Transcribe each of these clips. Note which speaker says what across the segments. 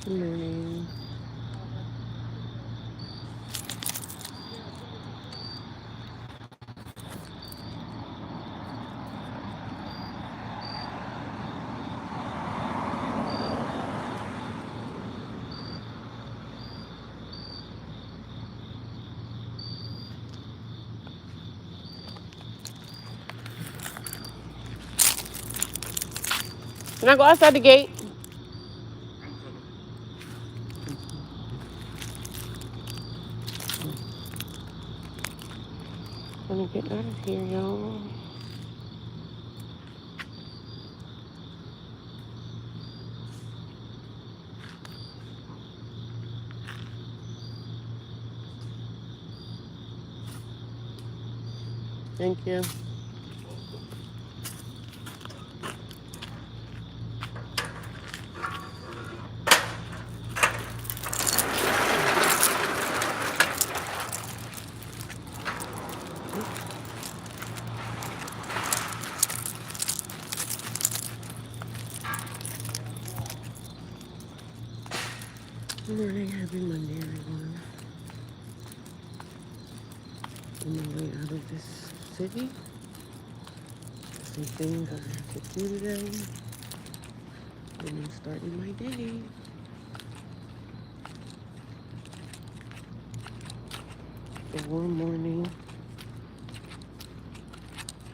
Speaker 1: Good morning. Can I go outside the gate? Gonna get out of here, y'all. Thank you. Good morning. Happy Monday, everyone. On my way out of this city. Some things I have to do today. And I'm starting my day. A warm morning.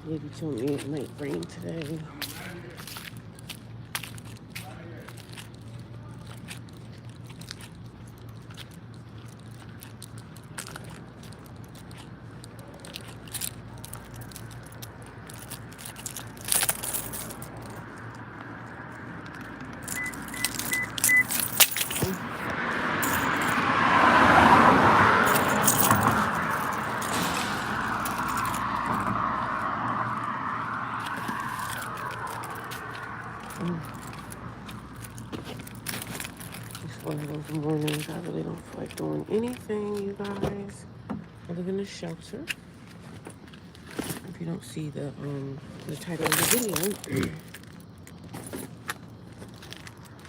Speaker 1: Lady told me it might rain today. It's one of those mornings I really don't feel like doing anything, you guys. I live in a shelter. If you don't see the title of the video,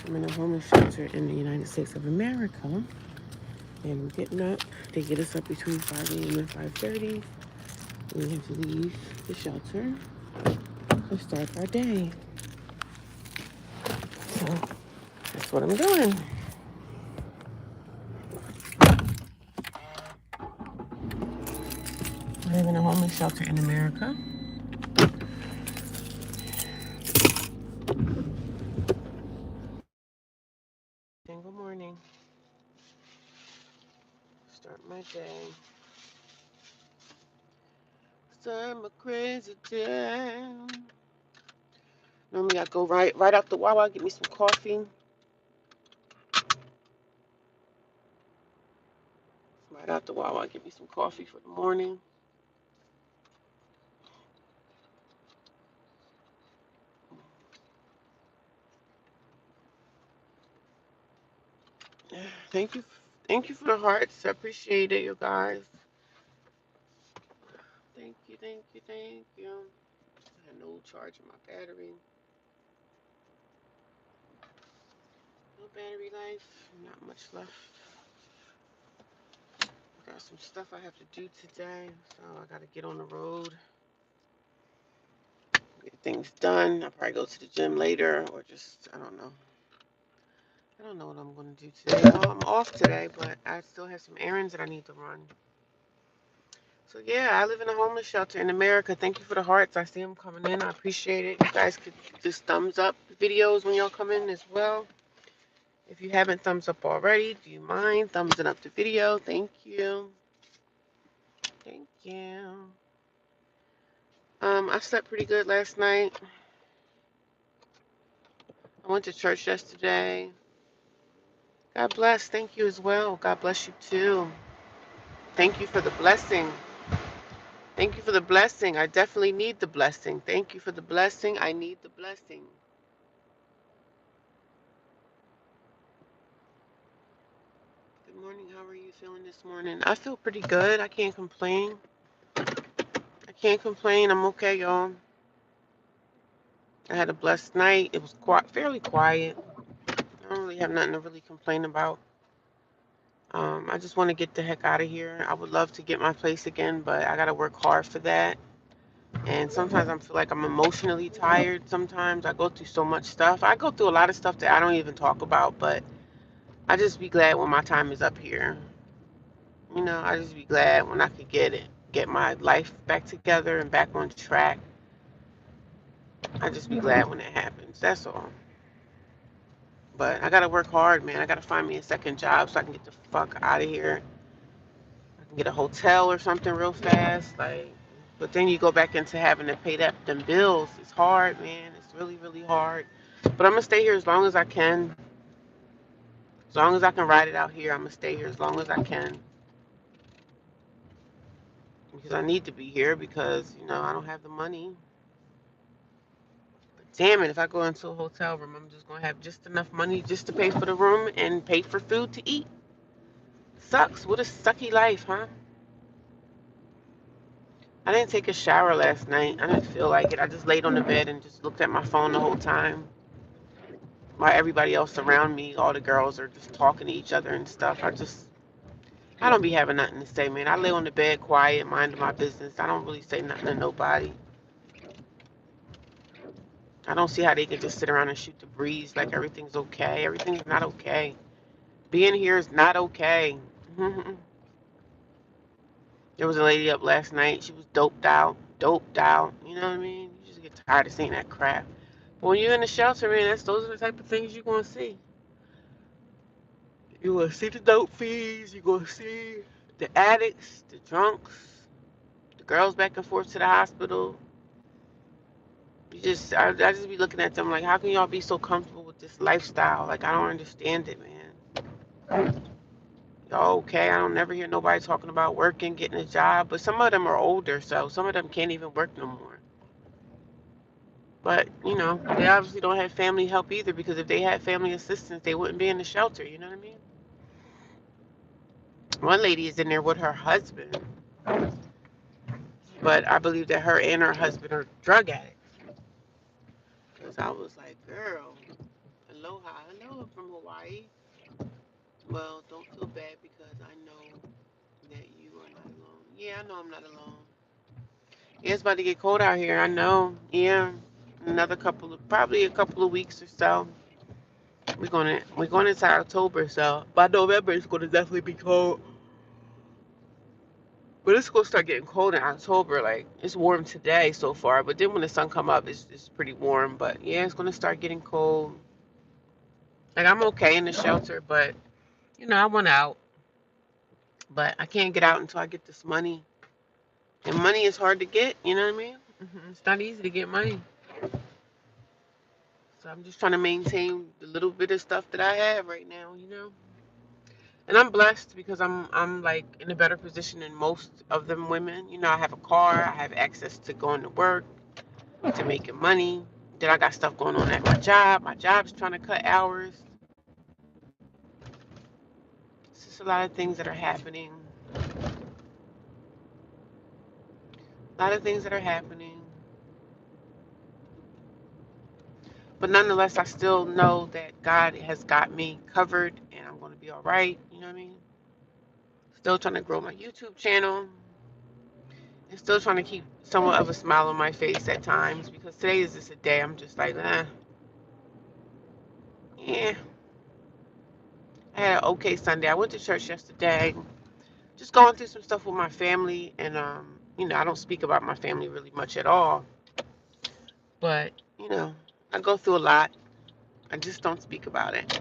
Speaker 1: I'm in a homeless shelter in the United States of America. And we're getting up. They get us up between 5 a.m. and 5:30. We have to leave the shelter to start our day. So that's what I'm doing. I live in a homeless shelter in America. And good morning. Start my day. Start my crazy day. Normally I go right out the Wawa, get me some coffee. Right out the Wawa, get me some coffee for the morning. Thank you, thank you for the hearts. I appreciate it, you guys. Thank you, thank you, thank you. I had no charge in my battery. No battery life. Not much left. Got some stuff I have to do today, so I gotta get on the road. Get things done. I'll probably go to the gym later, or just I don't know. I don't know what I'm gonna do today. Well, I'm off today, but I still have some errands that I need to run. So yeah, I live in a homeless shelter in America. Thank you for the hearts. I see them coming in. I appreciate it. You guys could just thumbs up videos when y'all come in as well. If you haven't thumbs up already, do you mind thumbsing up the video? Thank you. Thank you. I slept pretty good last night. I went to church yesterday. God bless. Thank you as well. God bless you too. Thank you for the blessing. Thank you for the blessing. I definitely need the blessing. Thank you for the blessing. I need the blessing. Good morning. How are you feeling this morning? I feel pretty good. I can't complain. I can't complain. I'm okay, y'all. I had a blessed night. It was fairly quiet. I don't really have nothing to really complain about. I just want to get the heck out of here. I would love to get my place again, but I got to work hard for that. And sometimes I feel like I'm emotionally tired. Sometimes I go through so much stuff. I go through a lot of stuff that I don't even talk about, but I just be glad when my time is up here. I just be glad when I could get my life back together and back on track. I just be glad when it happens. That's all. But I gotta work hard, man. I gotta find me a second job so I can get the fuck out of here. I can get a hotel or something real fast. But then you go back into having to pay them bills. It's hard, man. It's really, really hard. But I'm gonna stay here as long as I can. As long as I can ride it out here, I'm gonna stay here as long as I can. Because I need to be here because, I don't have the money. But damn it, if I go into a hotel room, I'm just gonna have just enough money just to pay for the room and pay for food to eat. Sucks. What a sucky life, huh? I didn't take a shower last night. I didn't feel like it. I just laid on the bed and just looked at my phone the whole time. While everybody else around me, all the girls are just talking to each other and stuff. I don't be having nothing to say, man. I lay on the bed quiet, minding my business. I don't really say nothing to nobody. I don't see how they can just sit around and shoot the breeze like everything's okay. Everything's not okay. Being here is not okay. There was a lady up last night. She was doped out. Doped out. You know what I mean? You just get tired of seeing that crap. But when you're in the shelter, man, those are the type of things you're going to see. You're going to see the dope fiends. You're going to see the addicts, the drunks, the girls back and forth to the hospital. I just be looking at them like, how can y'all be so comfortable with this lifestyle? Like, I don't understand it, man. Y'all okay? I don't never hear nobody talking about working, getting a job. But some of them are older, so some of them can't even work no more. But, they obviously don't have family help either because if they had family assistance, they wouldn't be in the shelter. You know what I mean? One lady is in there with her husband, but I believe that her and her husband are drug addicts. Because I was like, girl, aloha, hello from Hawaii. Well, don't feel bad because I know that you are not alone. Yeah, I know I'm not alone. Yeah, it's about to get cold out here. I know. Yeah, probably a couple of weeks or so. We're going into October, so by November it's gonna definitely be cold. But it's gonna start getting cold in October. Like it's warm today so far, but then when the sun come up, it's pretty warm. But yeah, it's gonna start getting cold. Like I'm okay in the shelter, but I want out, but I can't get out until I get this money. And money is hard to get. You know what I mean? It's not easy to get money. So I'm just trying to maintain the little bit of stuff that I have right now. And I'm blessed because I'm like in a better position than most of them women. I have a car, I have access to going to work, to making money. Then I got stuff going on at my job. My job's trying to cut hours. It's just a lot of things that are happening. A lot of things that are happening. But nonetheless, I still know that God has got me covered and I'm going to be all right. You know what I mean? Still trying to grow my YouTube channel. And still trying to keep somewhat of a smile on my face at times because today is just a day I'm just like, yeah. I had an okay Sunday. I went to church yesterday, just going through some stuff with my family, and I don't speak about my family really much at all, but I go through a lot. I just don't speak about it.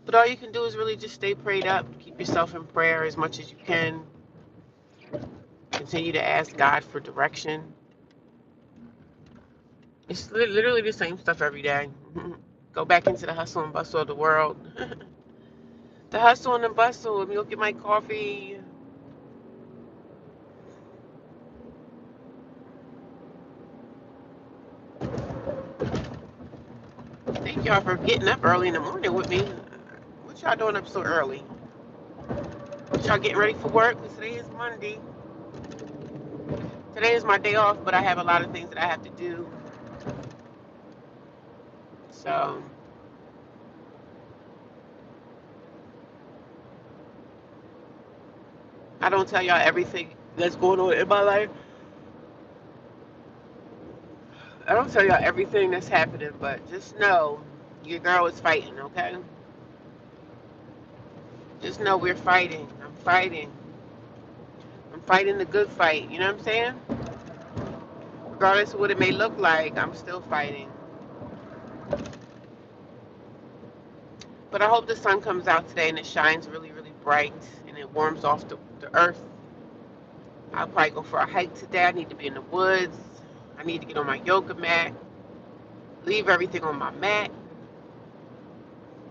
Speaker 1: But all you can do is really just stay prayed up, keep yourself in prayer as much as you can, continue to ask God for direction. It's literally the same stuff every day. Go back into the hustle and bustle of the world. The hustle and the bustle. Let me go get my coffee. Thank y'all for getting up early in the morning with me. What y'all doing up so early? What y'all getting ready for work? Because today is Monday. Today is my day off, but I have a lot of things that I have to do. So, I don't tell y'all everything that's going on in my life. I don't tell y'all everything that's happening, but just know your girl is fighting, okay? Just know we're fighting. I'm fighting. I'm fighting the good fight. You know what I'm saying? Regardless of what it may look like, I'm still fighting. But I hope the sun comes out today and it shines really, really bright and it warms off the earth. I'll probably go for a hike today. I need to be in the woods. I need to get on my yoga mat, leave everything on my mat.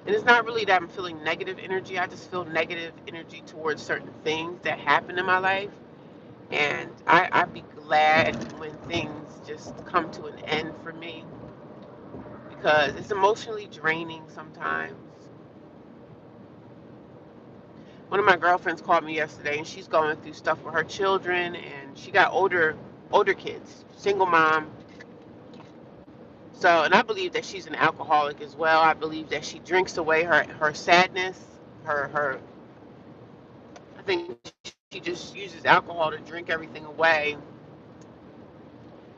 Speaker 1: And it's not really that I'm feeling negative energy. I just feel negative energy towards certain things that happen in my life. And I'd be glad when things just come to an end for me because it's emotionally draining sometimes. One of my girlfriends called me yesterday and she's going through stuff with her children and she got older kids, single mom. So, and I believe that she's an alcoholic as well. I believe that she drinks away her sadness, her I think she just uses alcohol to drink everything away.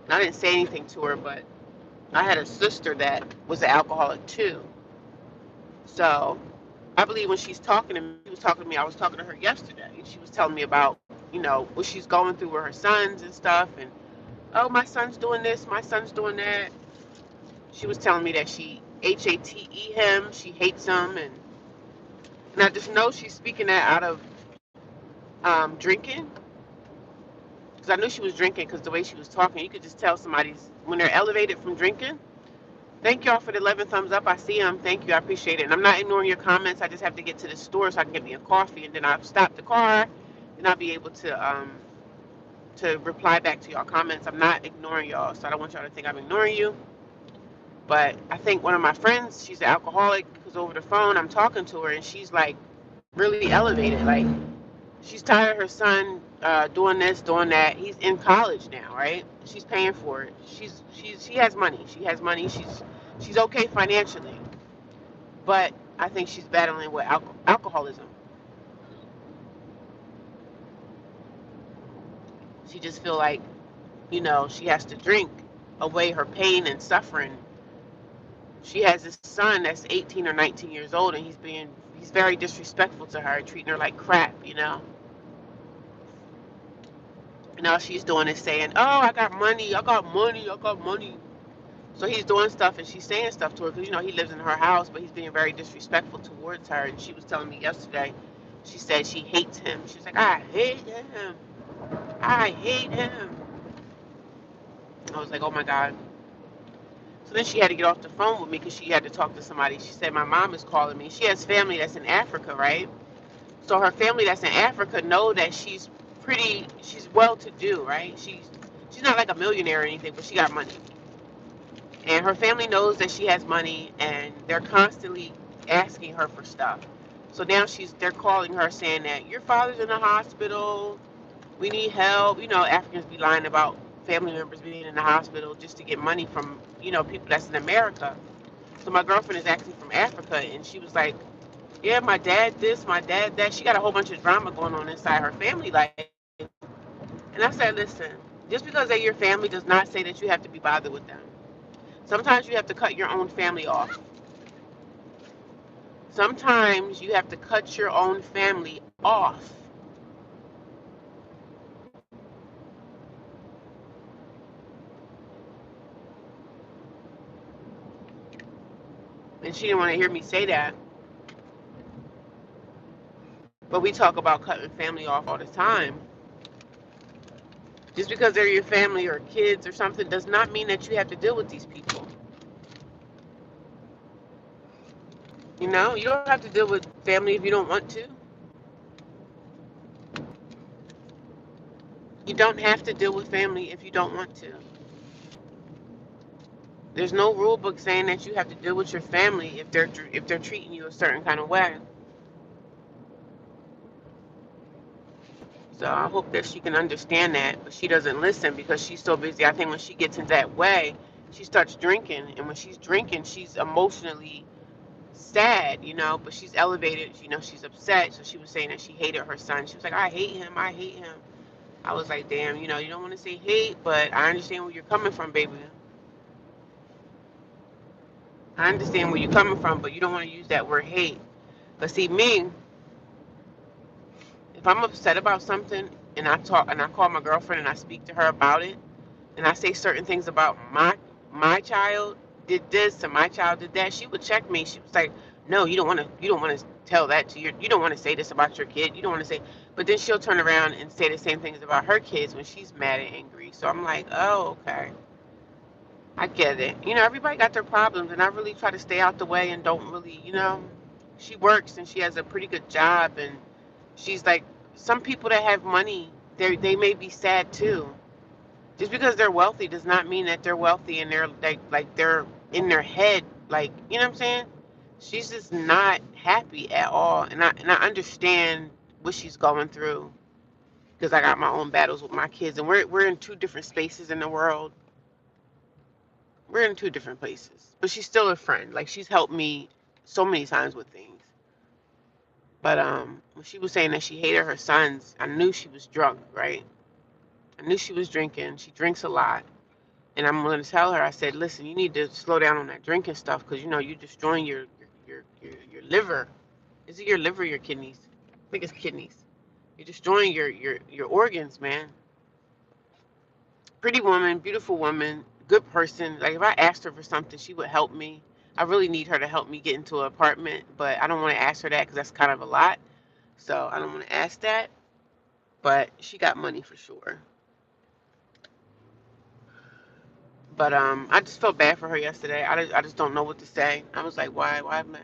Speaker 1: And I didn't say anything to her, but I had a sister that was an alcoholic too. So I believe when she's talking to me, she was talking to me, I was talking to her yesterday. She was telling me about, what she's going through with her sons and stuff. And, oh, my son's doing this, my son's doing that. She was telling me that she hate him, she hates him. And I just know she's speaking that out of drinking. Because I knew she was drinking because the way she was talking, you could just tell somebody's, when they're elevated from drinking. Thank y'all for the 11 thumbs up. I see them. Thank you. I appreciate it. And I'm not ignoring your comments. I just have to get to the store so I can get me a coffee, and then I'll stop the car, and I'll be able to reply back to y'all comments. I'm not ignoring y'all, so I don't want y'all to think I'm ignoring you. But I think one of my friends, she's an alcoholic, because over the phone I'm talking to her, and she's like really elevated. Like she's tired of her son doing this, doing that. He's in college now, right? She's paying for it. She has money. She has money. She's okay financially, but I think she's battling with alcoholism. She just feel like she has to drink away her pain and suffering. She has this son that's 18 or 19 years old, and he's very disrespectful to her, treating her like crap. And all she's doing is saying, "Oh, I got money, I got money, I got money." So he's doing stuff and she's saying stuff to her because he lives in her house, but he's being very disrespectful towards her. And she was telling me yesterday, she said she hates him. She's like, "I hate him. I hate him." I was like, "Oh my God." So then she had to get off the phone with me because she had to talk to somebody. She said, "My mom is calling me." She has family that's in Africa, right? So her family that's in Africa know that she's well to do, right? She's not like a millionaire or anything, but she got money. And her family knows that she has money and they're constantly asking her for stuff. So now they're calling her saying that your father's in the hospital, we need help. Africans be lying about family members being in the hospital just to get money from people that's in America. So my girlfriend is actually from Africa, and she was like, "Yeah, my dad this, my dad that." She got a whole bunch of drama going on inside her family life. And I said, "Listen, just because they're your family does not say that you have to be bothered with them. Sometimes you have to cut your own family off. Sometimes you have to cut your own family off." And she didn't want to hear me say that. But we talk about cutting family off all the time. Just because they're your family or kids or something does not mean that you have to deal with these people. You don't have to deal with family if you don't want to. You don't have to deal with family if you don't want to. There's no rule book saying that you have to deal with your family if they're treating you a certain kind of way. So I hope that she can understand that, but she doesn't listen because she's so busy. I think when she gets in that way, she starts drinking, and when she's drinking, she's emotionally sad, but she's elevated, she's upset. So she was saying that she hated her son. She was like, I hate him, I hate him. I was like, damn, you don't want to say hate, but I understand where you're coming from, baby. I understand where you're coming from, but you don't want to use that word hate. But see, me, if I'm upset about something and I call my girlfriend and I speak to her about it, and I say certain things about my child did this and my child did that, she would check me. She was like, "No, you don't want to tell that to you don't want to say this about your kid. You don't want to say." But then she'll turn around and say the same things about her kids when she's mad and angry. So I'm like, "Oh, okay, I get it." Everybody got their problems, and I really try to stay out the way and don't really. She works and she has a pretty good job, and she's like, some people that have money, they may be sad too. Just because they're wealthy does not mean that they're wealthy and they're like they're in their head, like, you know what I'm saying? She's just not happy at all, and I understand what she's going through because I got my own battles with my kids, and we're in two different spaces in the world. We're in two different places, but she's still a friend. Like, she's helped me so many times with things. But when she was saying that she hated her sons, I knew she was drunk, right? I knew she was drinking. She drinks a lot. And I'm going to tell her, I said, listen, you need to slow down on that drinking stuff because, you're destroying your liver. Is it your liver or your kidneys? I think it's kidneys. You're destroying your organs, man. Pretty woman, beautiful woman, good person. Like, if I asked her for something, she would help me. I really need her to help me get into an apartment, but I don't want to ask her that because that's kind of a lot. So I don't want to ask that. But she got money for sure. But I just felt bad for her yesterday. I just don't know what to say. I was like, why my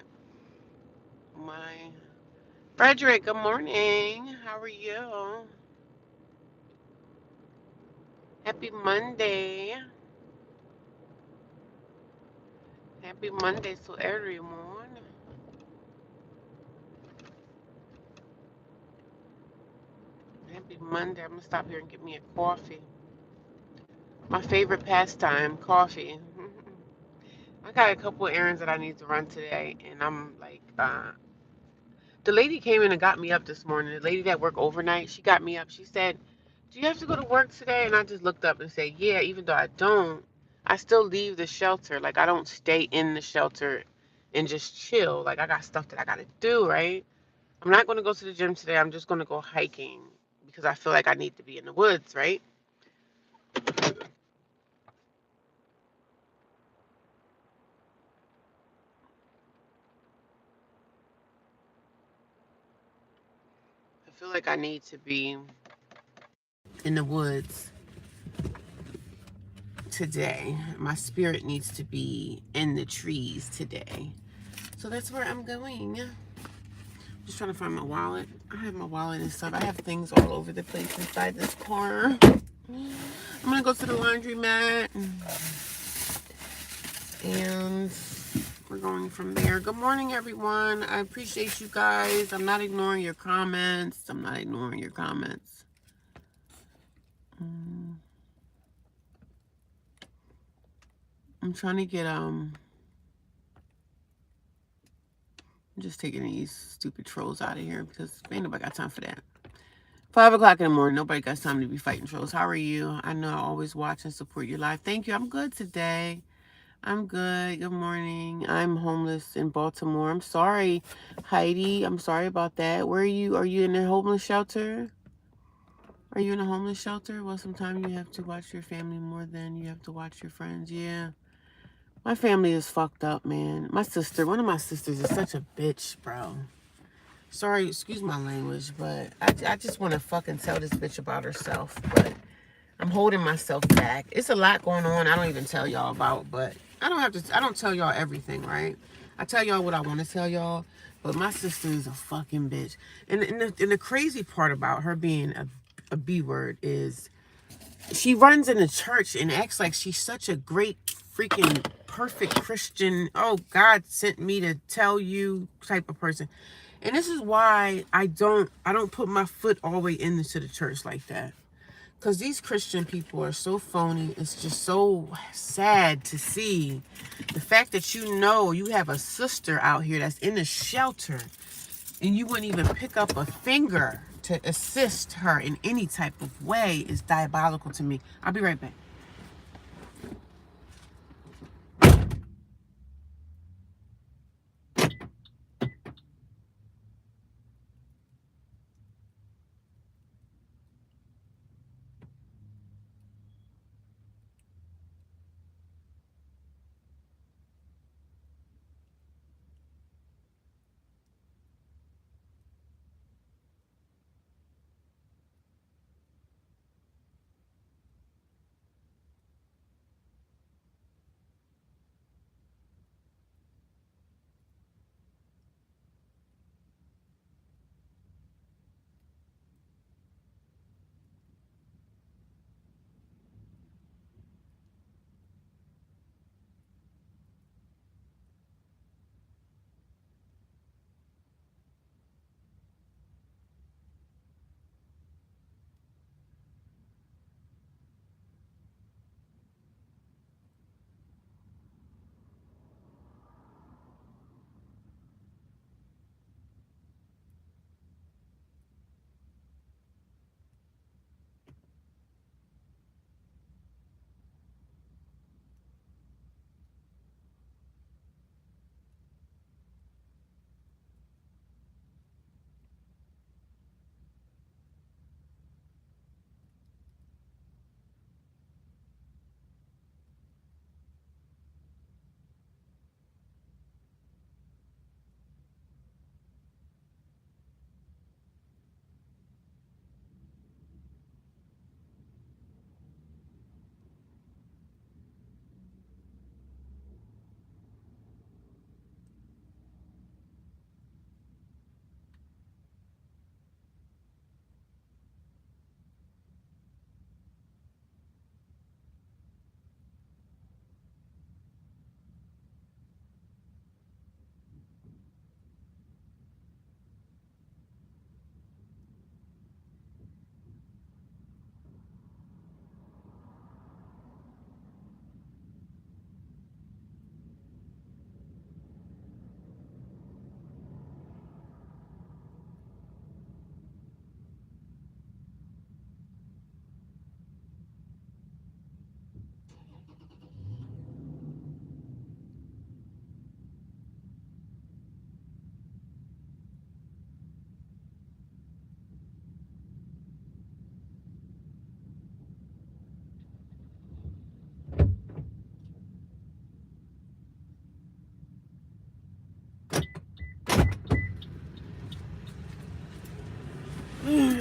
Speaker 1: Frederick, good morning. How are you? Happy Monday. Happy Monday to everyone. Happy Monday. I'm gonna stop here and get me a coffee. My favorite pastime, coffee. I got a couple of errands that I need to run today, and I'm like, the lady came in and got me up this morning. The lady that worked overnight, she got me up. She said, do you have to go to work today? And I just looked up and said, yeah, even though I don't, I still leave the shelter. Like, I don't stay in the shelter and just chill. Like, I got stuff that I got to do, right? I'm not going to go to the gym today. I'm just going to go hiking because I feel like I need to be in the woods, right? I feel like I need to be in the woods today. My spirit needs to be in the trees today. So that's where I'm going. Just trying to find my wallet. I have my wallet and stuff. I have things all over the place inside this car. I'm gonna go to the laundromat and we're going from there. Good morning, everyone. I appreciate you guys. I'm not ignoring your comments. I'm not ignoring your comments. I'm trying to get I'm just taking these stupid trolls out of here because ain't nobody got time for that. 5 o'clock in the morning, nobody got time to be fighting trolls. How are you? I know I always watch and support your life. Thank you. I'm good today. I'm good. Good morning. I'm homeless in Baltimore. I'm sorry, Heidi. I'm sorry about that. Where are you? Are you in a homeless shelter? Are you in a homeless shelter? Well, sometimes you have to watch your family more than you have to watch your friends. Yeah. My family is fucked up, man. My sister, one of my sisters is such a bitch, bro. Sorry, excuse my language, but I just want to fucking tell this bitch about herself, but I'm holding myself back. It's a lot going on I don't even tell y'all about, but I don't tell y'all everything, right? I tell y'all what I want to tell y'all, but my sister is a fucking bitch. And the crazy part about her being a B word is she runs in the church and acts like she's such a great freaking perfect Christian. Oh, God sent me to tell you type of person. And this is why I don't put my foot all the way into the church like that. Because these Christian people are so phony. It's just so sad to see the fact that you have a sister out here that's in a shelter and you wouldn't even pick up a finger to assist her in any type of way is diabolical to me. I'll be right back.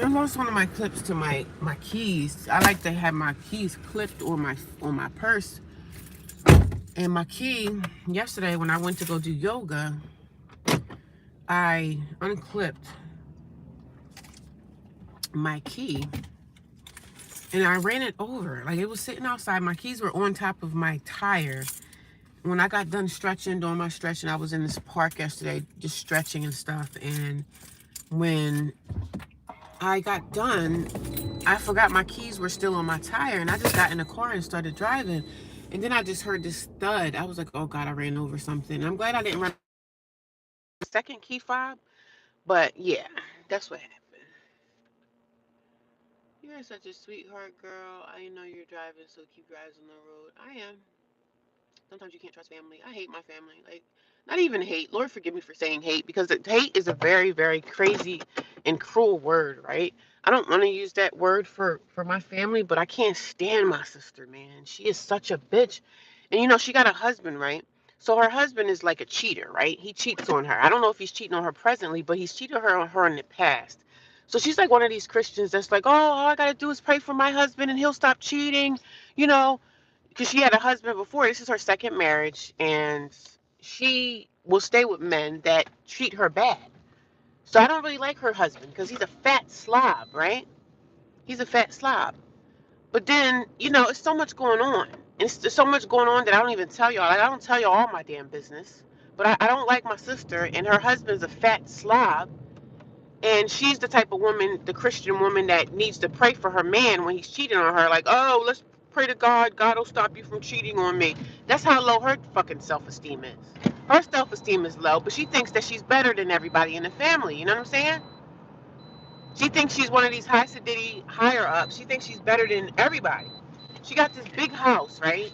Speaker 1: I lost one of my clips to my keys. I like to have my keys clipped on my purse. And my key, yesterday when I went to go do yoga, I unclipped my key and I ran it over. Like it was sitting outside. My keys were on top of my tire. When I got done stretching, doing my stretching, I was in this park yesterday just stretching and stuff. And when I got done, I forgot my keys were still on my tire and I just got in the car and started driving. And then I just heard this thud. I was like, oh God, I ran over something. I'm glad I didn't run the second key fob. But yeah, that's what happened. You're such a sweetheart, girl. I know you're driving, so keep driving on the road. I am. Sometimes you can't trust family. I hate my family. Like, not even hate. Lord forgive me for saying hate because hate is a very, very crazy and cruel word, right? I don't want to use that word for my family, but I can't stand my sister, man. She is such a bitch. And she got a husband, right? So her husband is like a cheater, right? He cheats on her. I don't know if he's cheating on her presently, but he's cheated on her in the past. So she's like one of these Christians that's like, oh, all I gotta do is pray for my husband and he'll stop cheating, you know because she had a husband before. This is her second marriage, and she will stay with men that treat her bad. So I don't really like her husband because he's a fat slob, right? He's a fat slob. But then, it's so much going on. It's so much going on that I don't even tell y'all. Like, I don't tell y'all all my damn business. But I don't like my sister, and her husband's a fat slob. And she's the type of woman, the Christian woman, that needs to pray for her man when he's cheating on her. Like, oh, let's pray to God. God will stop you from cheating on me. That's how low her fucking self-esteem is. Her self-esteem is low, but she thinks that she's better than everybody in the family. You know what I'm saying? She thinks she's one of these high city higher ups. She thinks she's better than everybody. She got this big house, right?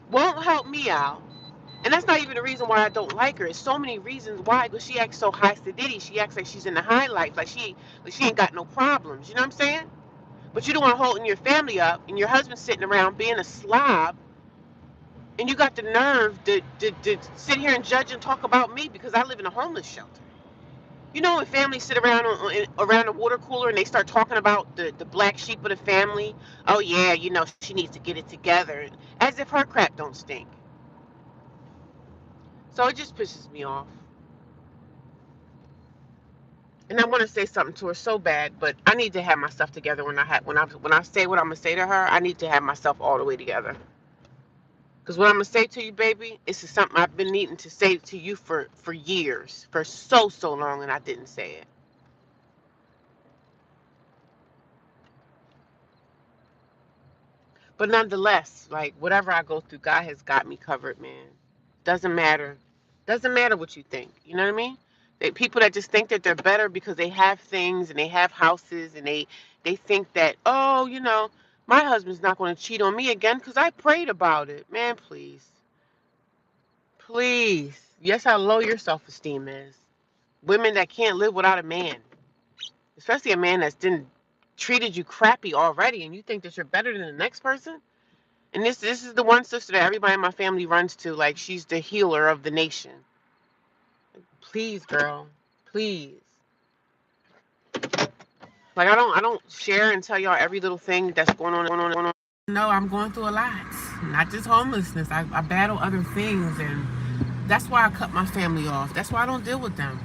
Speaker 1: Won't help me out. And that's not even the reason why I don't like her. It's so many reasons why. But she acts so high sedity. She acts like she's in the high life, like she ain't got no problems. You know what I'm saying? But you don't want holding your family up, and your husband's sitting around being a slob, and you got the nerve to sit here and judge and talk about me because I live in a homeless shelter. You know when families sit around around a water cooler and they start talking about the black sheep of the family? Oh yeah, you know she needs to get it together, as if her crap don't stink. So it just pisses me off. And I want to say something to her so bad, but I need to have my stuff together when I say what I'm gonna say to her. I need to have myself all the way together. Because what I'm gonna say to you, baby, is something I've been needing to say to you for years, for so long, and I didn't say it. But nonetheless, like whatever I go through, God has got me covered, man. Doesn't matter. Doesn't matter what you think. You know what I mean? People that just think that they're better because they have things and they have houses and they think that, oh, you know, my husband's not going to cheat on me again because I prayed about it. Man, please. Please. Yes, how low your self-esteem is. Women that can't live without a man, especially a man that's didn't treated you crappy already, and you think that you're better than the next person. And this is the one sister that everybody in my family runs to, like she's the healer of the nation. Please, girl, please. Like I don't share and tell y'all every little thing that's going on. No, I'm going through a lot. Not just homelessness. I battle other things, and that's why I cut my family off. That's why I don't deal with them.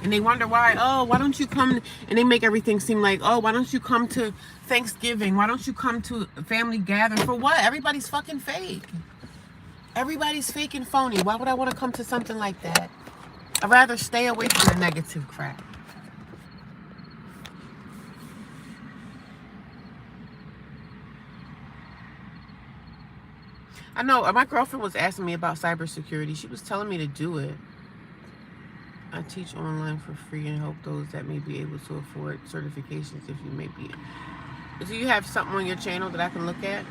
Speaker 1: And they wonder why, oh, why don't you come? And they make everything seem like, oh, why don't you come to Thanksgiving? Why don't you come to a family gathering? For what? Everybody's fucking fake. Everybody's fake and phony. Why would I want to come to something like that? I'd rather stay away from the negative crap. I know, my girlfriend was asking me about cybersecurity. She was telling me to do it. I teach online for free and help those that may be able to afford certifications if you may be. Do you have something on your channel that I can look at?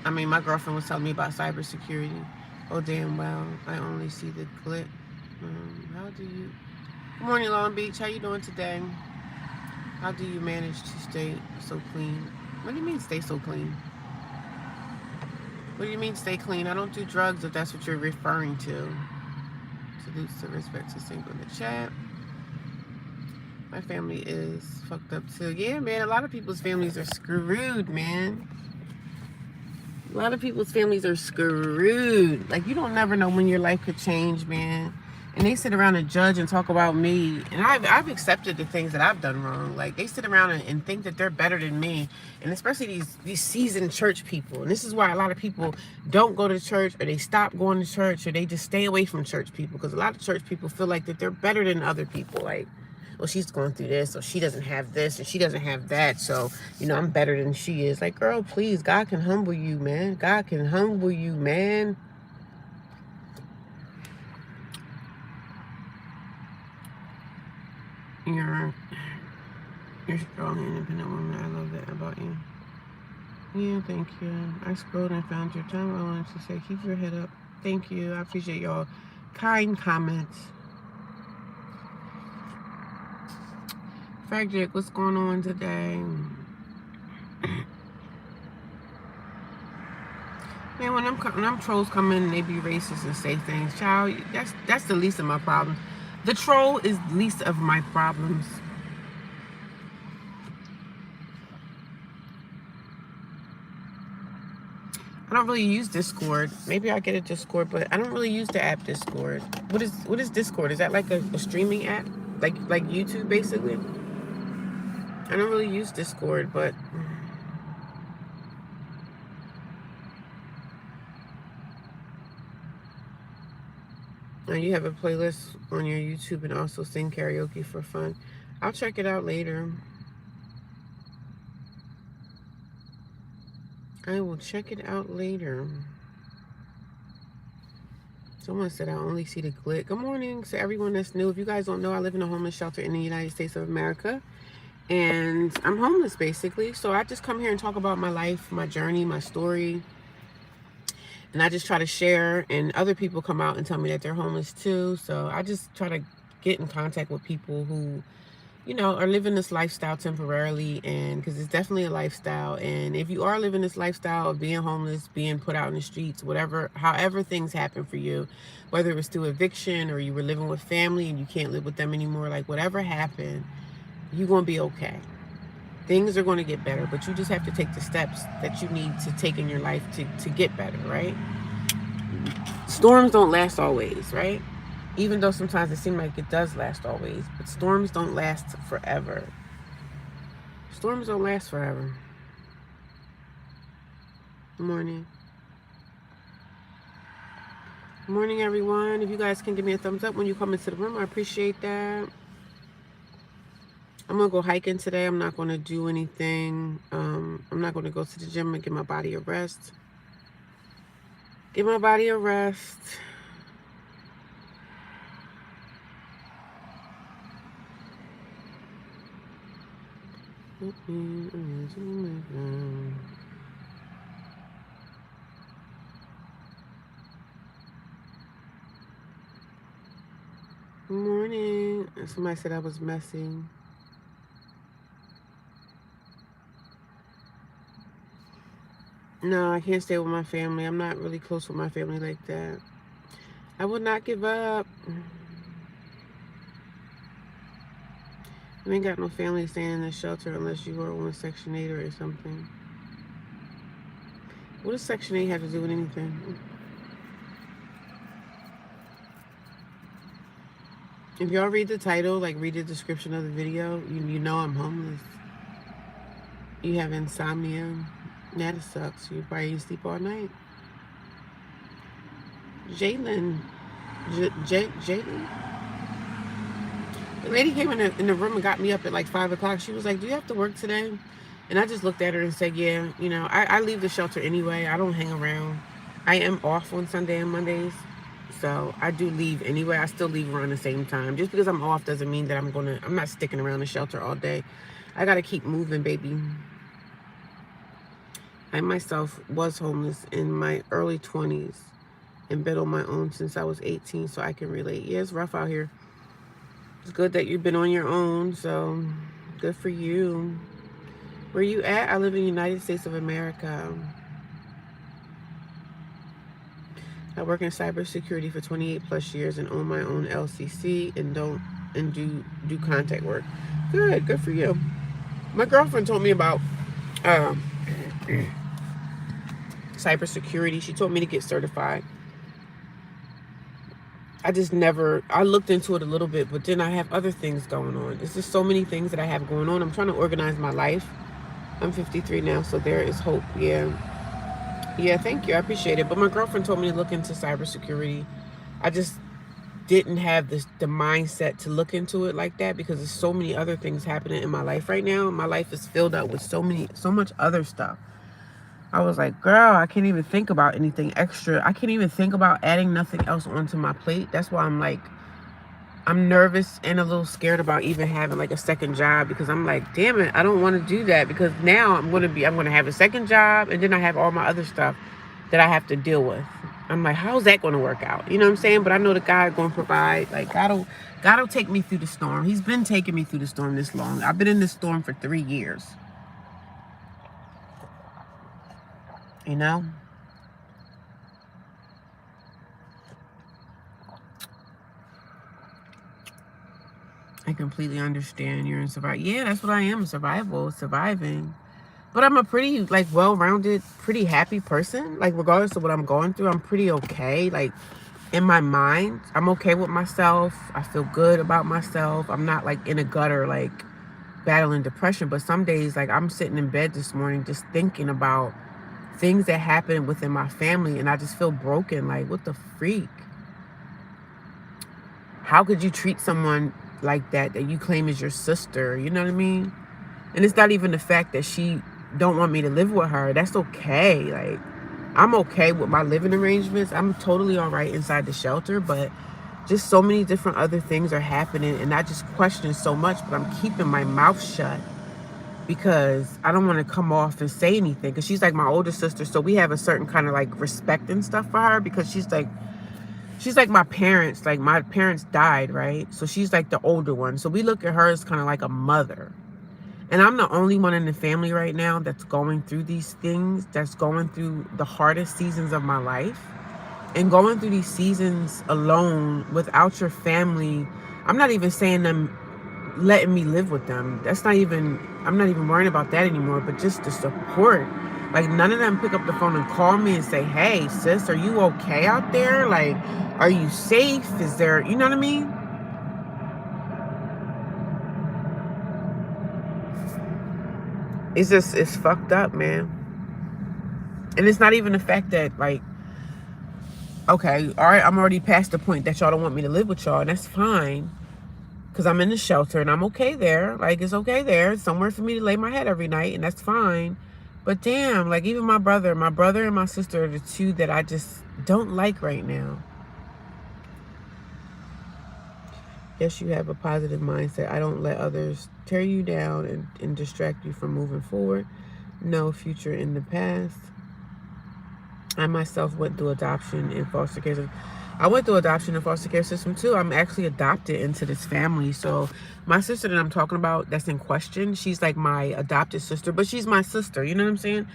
Speaker 1: I mean, my girlfriend was telling me about cybersecurity. Oh, damn, well, I only see the clip. How do you... Good morning, Long Beach. How you doing today? How do you manage to stay so clean? What do you mean stay so clean? What do you mean stay clean? I don't do drugs if that's what you're referring to. Salutes to respect to single in the chat. My family is fucked up too. Yeah, man, a lot of people's families are screwed, man. A lot of people's families are screwed. Like, you don't never know when your life could change, man. And they sit around and judge and talk about me. And I've accepted the things that I've done wrong. Like, they sit around and think that they're better than me. And especially these seasoned church people. And this is why a lot of people don't go to church, or they stop going to church, or they just stay away from church people. Because a lot of church people feel like that they're better than other people. Like, well, she's going through this, or she doesn't have this, and she doesn't have that, so, you know, I'm better than she is. Like, girl, please, God can humble you, man. God can humble you, man. You're strong and independent woman. I love that about you. Yeah, thank you. I scrolled and found your time. I wanted to say, keep your head up. Thank you. I appreciate y'all kind comments. Frederick, what's going on today? Man, when them trolls come in and they be racist and say things, child, that's the least of my problems. The troll is the least of my problems. I don't really use Discord. Maybe I'll get a Discord, but I don't really use the app Discord. What is Discord? Is that like a streaming app? Like YouTube, basically? I don't really use Discord, but... And you have a playlist on your YouTube and also sing karaoke for fun. I'll check it out later. I will check it out later. Someone said I only see the glit. Good morning to everyone that's new. If you guys don't know, I live in a homeless shelter in the United States of America. And I'm homeless basically. So I just come here and talk about my life, my journey, my story. And I just try to share, and other people come out and tell me that they're homeless too. So I just try to get in contact with people who, are living this lifestyle temporarily, and because it's definitely a lifestyle. And if you are living this lifestyle of being homeless, being put out in the streets, whatever, however things happen for you, whether it was through eviction or you were living with family and you can't live with them anymore, like whatever happened, you're going to be okay. Things are going to get better, but you just have to take the steps that you need to take in your life to get better, right? Storms don't last always, right? Even though sometimes it seems like it does last always, but storms don't last forever. Storms don't last forever. Good morning. Good morning, everyone. If you guys can give me a thumbs up when you come into the room, I appreciate that. I'm going to go hiking today. I'm not going to do anything. I'm not going to go to the gym and give my body a rest. Give my body a rest. Good morning. Somebody said I was messy. No, I can't stay with my family. I'm not really close with my family like that. I will not give up. I ain't got no family staying in the shelter unless you are on Section 8 or something. What does Section 8 have to do with anything? If y'all read the title, like read the description of the video, you know I'm homeless. You have insomnia. That sucks. You probably sleep all night. Jalen. Jalen? The lady came in the room and got me up at like 5 o'clock. She was like, do you have to work today? And I just looked at her and said, yeah. I leave the shelter anyway. I don't hang around. I am off on Sunday and Mondays. So I do leave anyway. I still leave around the same time. Just because I'm off doesn't mean that I'm not sticking around the shelter all day. I got to keep moving, baby. I myself was homeless in my early 20s and been on my own since I was 18, so I can relate. Yeah, it's rough out here. It's good that you've been on your own, so good for you. Where you at? I live in the United States of America. I work in cybersecurity for 28 plus years and own my own LCC and do contact work. Good for you. My girlfriend told me about cybersecurity. She told me to get certified. I looked into it a little bit, but then I have other things going on. It's just so many things that I have going on. I'm trying to organize my life. I'm 53 now, so there is hope. Yeah, thank you. I appreciate it. But my girlfriend told me to look into cybersecurity. I just didn't have the mindset to look into it like that because there's so many other things happening in my life right now. My life is filled up with so much other stuff. I was like, girl, I can't even think about anything extra. I can't even think about adding nothing else onto my plate. That's why I'm nervous and a little scared about even having like a second job because I'm like, damn it, I don't want to do that because now I'm going to have a second job and then I have all my other stuff that I have to deal with. I'm like, how's that going to work out? You know what I'm saying? But I know that God going to provide. Like, God will take me through the storm. He's been taking me through the storm this long. I've been in this storm for 3 years. You know? I completely understand. You're in survival. Yeah, that's what I am. Surviving. But I'm a pretty, like, well-rounded, pretty happy person. Like, regardless of what I'm going through, I'm pretty okay. Like, in my mind, I'm okay with myself. I feel good about myself. I'm not, like, in a gutter, like, battling depression. But some days, like, I'm sitting in bed this morning just thinking about things that happened within my family. And I just feel broken. Like, what the freak? How could you treat someone like that you claim is your sister? You know what I mean? And it's not even the fact that she don't want me to live with her. That's okay. Like, I'm okay with my living arrangements. I'm totally all right inside the shelter, but just so many different other things are happening, and I just question so much, but I'm keeping my mouth shut because I don't want to come off and say anything, because she's like my older sister, so we have a certain kind of like respect and stuff for her, because she's like my parents. Like, my parents died, right? So she's like the older one, so we look at her as kind of like a mother. And I'm the only one in the family right now that's going through these things, that's going through the hardest seasons of my life. And going through these seasons alone without your family, I'm not even saying them letting me live with them. I'm not even worrying about that anymore, but just the support. Like, none of them pick up the phone and call me and say, hey, sis, are you okay out there? Like, are you safe? Is there, you know what I mean? It's fucked up, man. And it's not even the fact that, like, okay, all right, I'm already past the point that y'all don't want me to live with y'all, and that's fine. Because I'm in the shelter and I'm okay there. Like, it's okay there. It's somewhere for me to lay my head every night, and that's fine. But damn, like, even my brother and my sister are the two that I just don't like right now. Yes, you have a positive mindset. I don't let others tear you down and distract you from moving forward. No future in the past. I myself went through adoption and foster care system. I went through adoption and foster care system too. I'm actually adopted into this family. So my sister that I'm talking about, that's in question, she's like my adopted sister, but she's my sister. You know what I'm saying?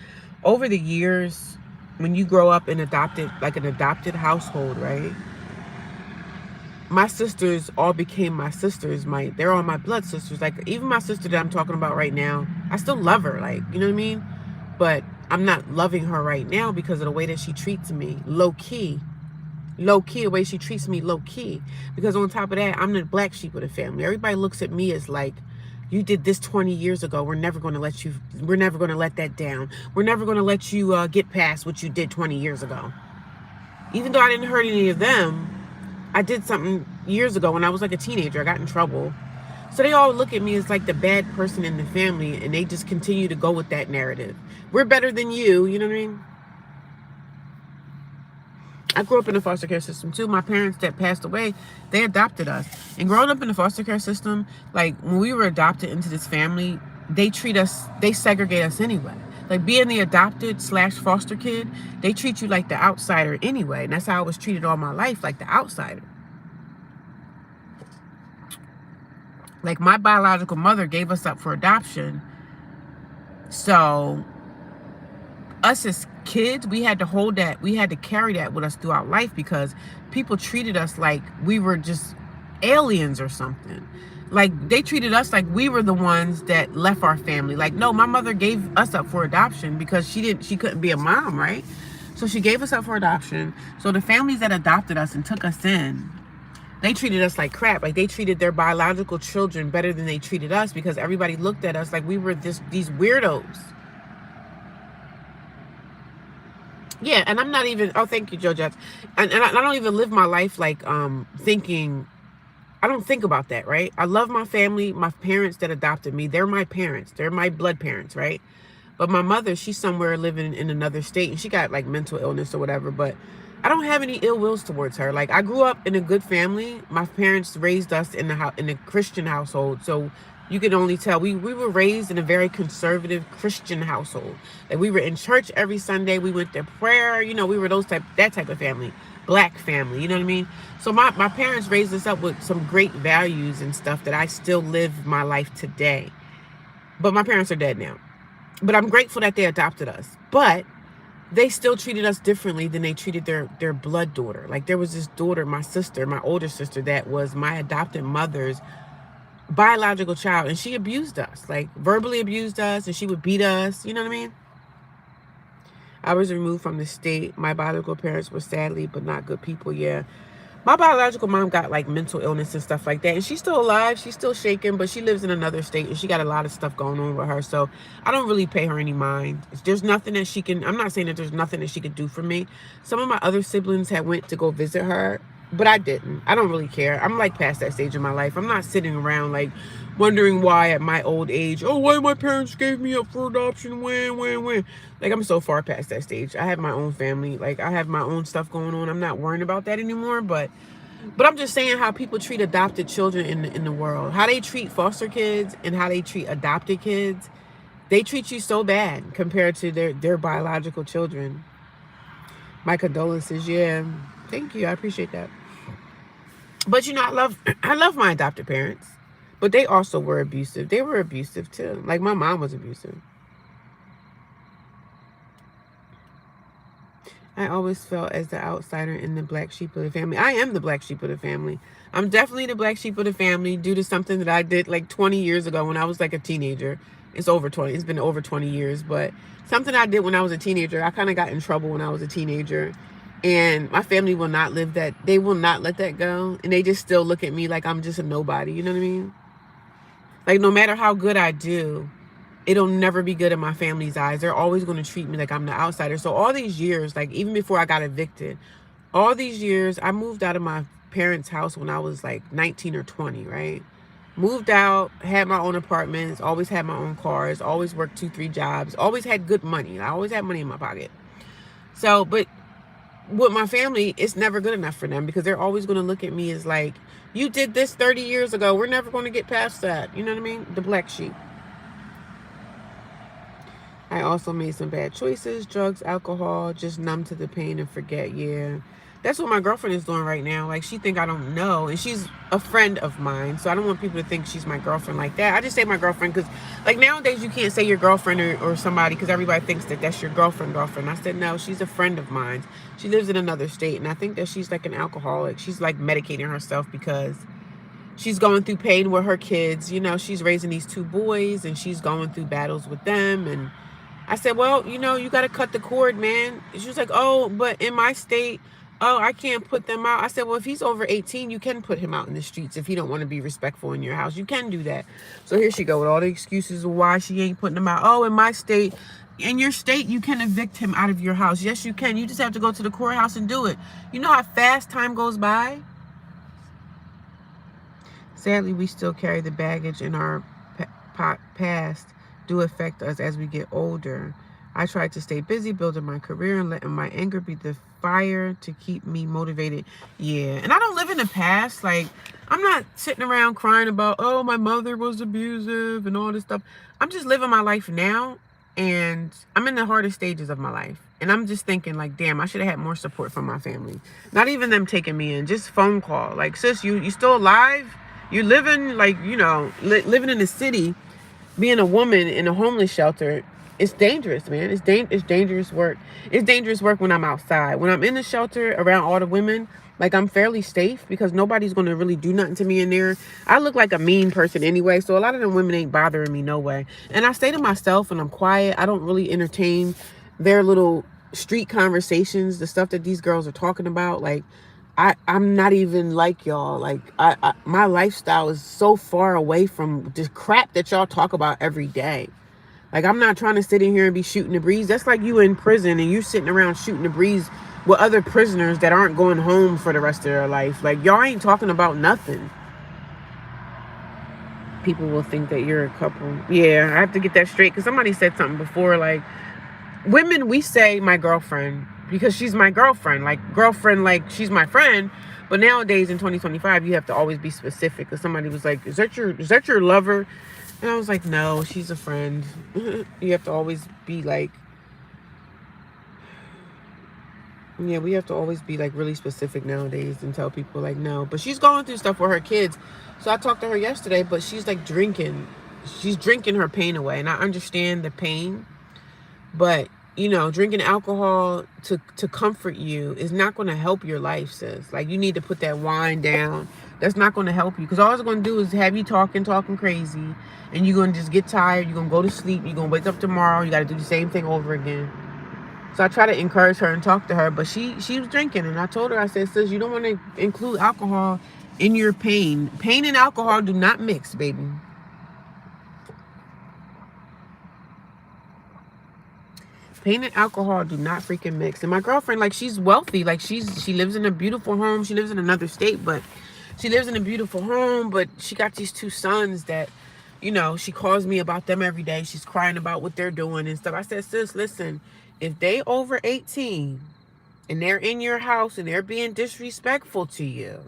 Speaker 1: Over the years, when you grow up in an adopted household, right? My sisters all became my sisters. They're all my blood sisters. Like, even my sister that I'm talking about right now, I still love her. Like, you know what I mean? But I'm not loving her right now because of the way that she treats me. Low key, the way she treats me, low key. Because on top of that, I'm the black sheep of the family. Everybody looks at me as like, you did this 20 years ago. We're never going to let that down. We're never going to let you get past what you did 20 years ago. Even though I didn't hurt any of them, I did something years ago when I was like a teenager. I got in trouble. So they all look at me as like the bad person in the family, and they just continue to go with that narrative. We're better than you, you know what I mean? I grew up in the foster care system too. My parents that passed away, they adopted us. And growing up in the foster care system, like, when we were adopted into this family, they segregate us anyway. Like, being the adopted / foster kid, they treat you like the outsider anyway. And that's how I was treated all my life, like the outsider. Like, my biological mother gave us up for adoption. So us as kids, we had to carry that with us throughout life, because people treated us like we were just aliens or something. Like, they treated us like we were the ones that left our family. Like, no, my mother gave us up for adoption because she couldn't be a mom, right? So she gave us up for adoption. So the families that adopted us and took us in, they treated us like crap. Like, they treated their biological children better than they treated us, because everybody looked at us like we were these weirdos. Yeah, and I'm not even, oh, thank you, Joe Jets. And I don't even live my life like thinking, I don't think about that, right? I love my family, my parents that adopted me. They're my parents. They're my blood parents, right? But my mother, she's somewhere living in another state, and she got like mental illness or whatever. But I don't have any ill wills towards her. Like, I grew up in a good family. My parents raised us in a Christian household. So you can only tell we were raised in a very conservative Christian household. Like, we were in church every Sunday. We went to prayer. You know, we were that type of family, black family. You know what I mean? So my parents raised us up with some great values and stuff that I still live my life today. But my parents are dead now. But I'm grateful that they adopted us. But they still treated us differently than they treated their blood daughter. Like, there was this daughter, my sister, my older sister, that was my adopted mother's biological child, and she abused us, like verbally abused us, and she would beat us. You know what I mean? I was removed from the state. My biological parents were sadly but not good people. Yeah. My biological mom got like mental illness and stuff like that, and she's still alive. She's still shaking, but she lives in another state, and she got a lot of stuff going on with her. So I don't really pay her any mind. There's nothing that I'm not saying that there's nothing that she could do for me. Some of my other siblings had went to go visit her, But I didn't. I don't really care. I'm like past that stage in my life. I'm not sitting around like wondering why at my old age, oh, why my parents gave me up for adoption, when. Like, I'm so far past that stage. I have my own family. Like, I have my own stuff going on. I'm not worrying about that anymore. But I'm just saying how people treat adopted children in the world. How they treat foster kids and how they treat adopted kids. They treat you so bad compared to their biological children. My condolences. Yeah. Thank you. I appreciate that. But I love my adopted parents, but they also were abusive. They were abusive too. Like, my mom was abusive. I always felt as the outsider in the black sheep of the family. I am the black sheep of the family. I'm definitely the black sheep of the family due to something that I did like 20 years ago when I was like a teenager. It's over 20. It's been over 20 years, but something I did when I was a teenager. I kind of got in trouble when I was a teenager. And my family will not live that. They will not let that go. And they just still look at me like I'm just a nobody. You know what I mean? Like, no matter how good I do, it'll never be good in my family's eyes. They're always going to treat me like I'm the outsider. So all these years, like even before I got evicted, all these years, I moved out of my parents' house when I was like 19 or 20, right? Moved out, had my own apartments, always had my own cars, always worked 2, 3 jobs, always had good money. I always had money in my pocket. So, but with my family, it's never good enough for them because they're always going to look at me as like, you did this 30 years ago. We're never going to get past that. You know what I mean? The black sheep. I also made some bad choices, drugs, alcohol, just numb to the pain and forget. Yeah. That's what my girlfriend is doing right now. Like, she think I don't know. And she's a friend of mine. So I don't want people to think she's my girlfriend like that. I just say my girlfriend because, like, nowadays you can't say your girlfriend or somebody because everybody thinks that that's your girlfriend. I said, no, she's a friend of mine. She lives in another state. And I think that she's like an alcoholic. She's like medicating herself because she's going through pain with her kids. You know, she's raising these 2 boys and she's going through battles with them. And I said, well, you got to cut the cord, man. She was like, oh, but in my state, oh, I can't put them out. I said, well, if he's over 18, you can put him out in the streets if he don't want to be respectful in your house. You can do that. So here she go with all the excuses of why she ain't putting him out. Oh, in my state, in your state, you can evict him out of your house. Yes, you can. You just have to go to the courthouse and do it. You know how fast time goes by? Sadly, we still carry the baggage in our past do affect us as we get older. I try to stay busy building my career and letting my anger be the fire to keep me motivated. Yeah, and I don't live in the past. Like, I'm not sitting around crying about, oh, my mother was abusive and all this stuff. I'm just living my life now, and I'm in the hardest stages of my life. And I'm just thinking, like, damn, I should have had more support from my family. Not even them taking me in, just phone call. Like, sis, you still alive? You're living, like, living in the city, being a woman in a homeless shelter. It's dangerous, man. It's dangerous work. It's dangerous work when I'm outside. When I'm in the shelter around all the women, like, I'm fairly safe because nobody's going to really do nothing to me in there. I look like a mean person anyway, so a lot of them women ain't bothering me no way. And I stay to myself and I'm quiet. I don't really entertain their little street conversations, the stuff that these girls are talking about. Like, I'm not even like y'all. Like, my lifestyle is so far away from the crap that y'all talk about every day. Like, I'm not trying to sit in here and be shooting the breeze. That's like you in prison and you sitting around shooting the breeze with other prisoners that aren't going home for the rest of their life. Like, y'all ain't talking about nothing. People will think that you're a couple. Yeah, I have to get that straight because somebody said something before, like, women, we say my girlfriend because she's my girlfriend. Like she's my friend. But nowadays in 2025, you have to always be specific. Because somebody was like, is that your lover? And I was like, no, she's a friend. You have to always be like, yeah, we have to always be like really specific nowadays and tell people like, no. But she's going through stuff with her kids. So I talked to her yesterday, but she's like drinking. She's drinking her pain away. And I understand the pain. But, drinking alcohol to comfort you is not going to help your life, sis. Like, you need to put that wine down. That's not going to help you. Because all it's going to do is have you talking crazy. And you're going to just get tired. You're going to go to sleep. You're going to wake up tomorrow. You got to do the same thing over again. So I try to encourage her and talk to her. But she was drinking. And I told her, I said, sis, you don't want to include alcohol in your pain. Pain and alcohol do not mix, baby. Pain and alcohol do not freaking mix. And my girlfriend, like, she's wealthy. Like, she lives in a beautiful home. She lives in another state, but she lives in a beautiful home. But she got these two sons that, you know, she calls me about them every day. She's crying about what they're doing and stuff. I said, sis, listen, if they over 18 and they're in your house and they're being disrespectful to you,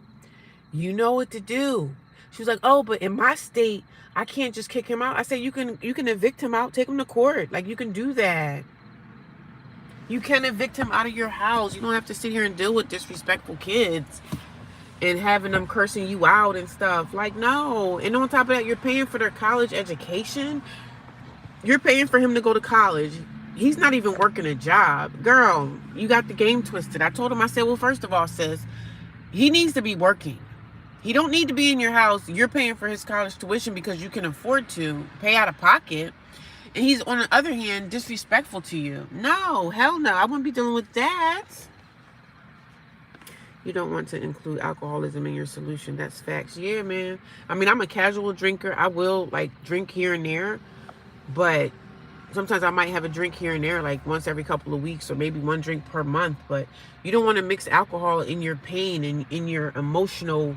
Speaker 1: you know what to do. She was like, oh, but in my state, I can't just kick him out. I said, you can evict him out, take him to court. Like, you can do that. You can evict him out of your house. You don't have to sit here and deal with disrespectful kids and having them cursing you out and stuff. Like, no. And on top of that, you're paying for their college education. You're paying for him to go to college. He's not even working a job. Girl, you got the game twisted. I told him, I said, well, first of all, sis, he needs to be working. He don't need to be in your house. You're paying for his college tuition because you can afford to pay out of pocket. And he's, on the other hand, disrespectful to you. No, hell no. I wouldn't be dealing with that. You don't want to include alcoholism in your solution. That's facts. Yeah, man. I mean, I'm a casual drinker. I will, like, drink here and there. But sometimes I might have a drink here and there, like once every couple of weeks, or maybe one drink per month. But you don't want to mix alcohol in your pain and in your emotional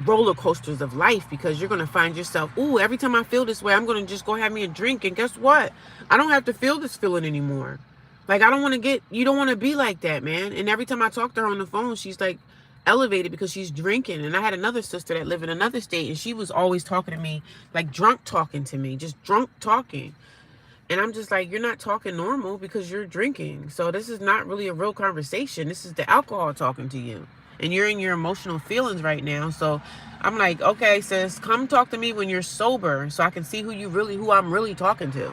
Speaker 1: roller coasters of life, because you're going to find yourself, ooh, every time I feel this way, I'm going to just go have me a drink. And guess what? I don't have to feel this feeling anymore. Like, I don't want to get, you don't want to be like that, man. And every time I talk to her on the phone, she's like elevated because she's drinking. And I had another sister that lived in another state, and she was always talking to me, like drunk talking to me, just drunk talking. And I'm just like, you're not talking normal because you're drinking. So this is not really a real conversation. This is the alcohol talking to you. And you're in your emotional feelings right now. So I'm like, okay, sis, come talk to me when you're sober so I can see who I'm really talking to.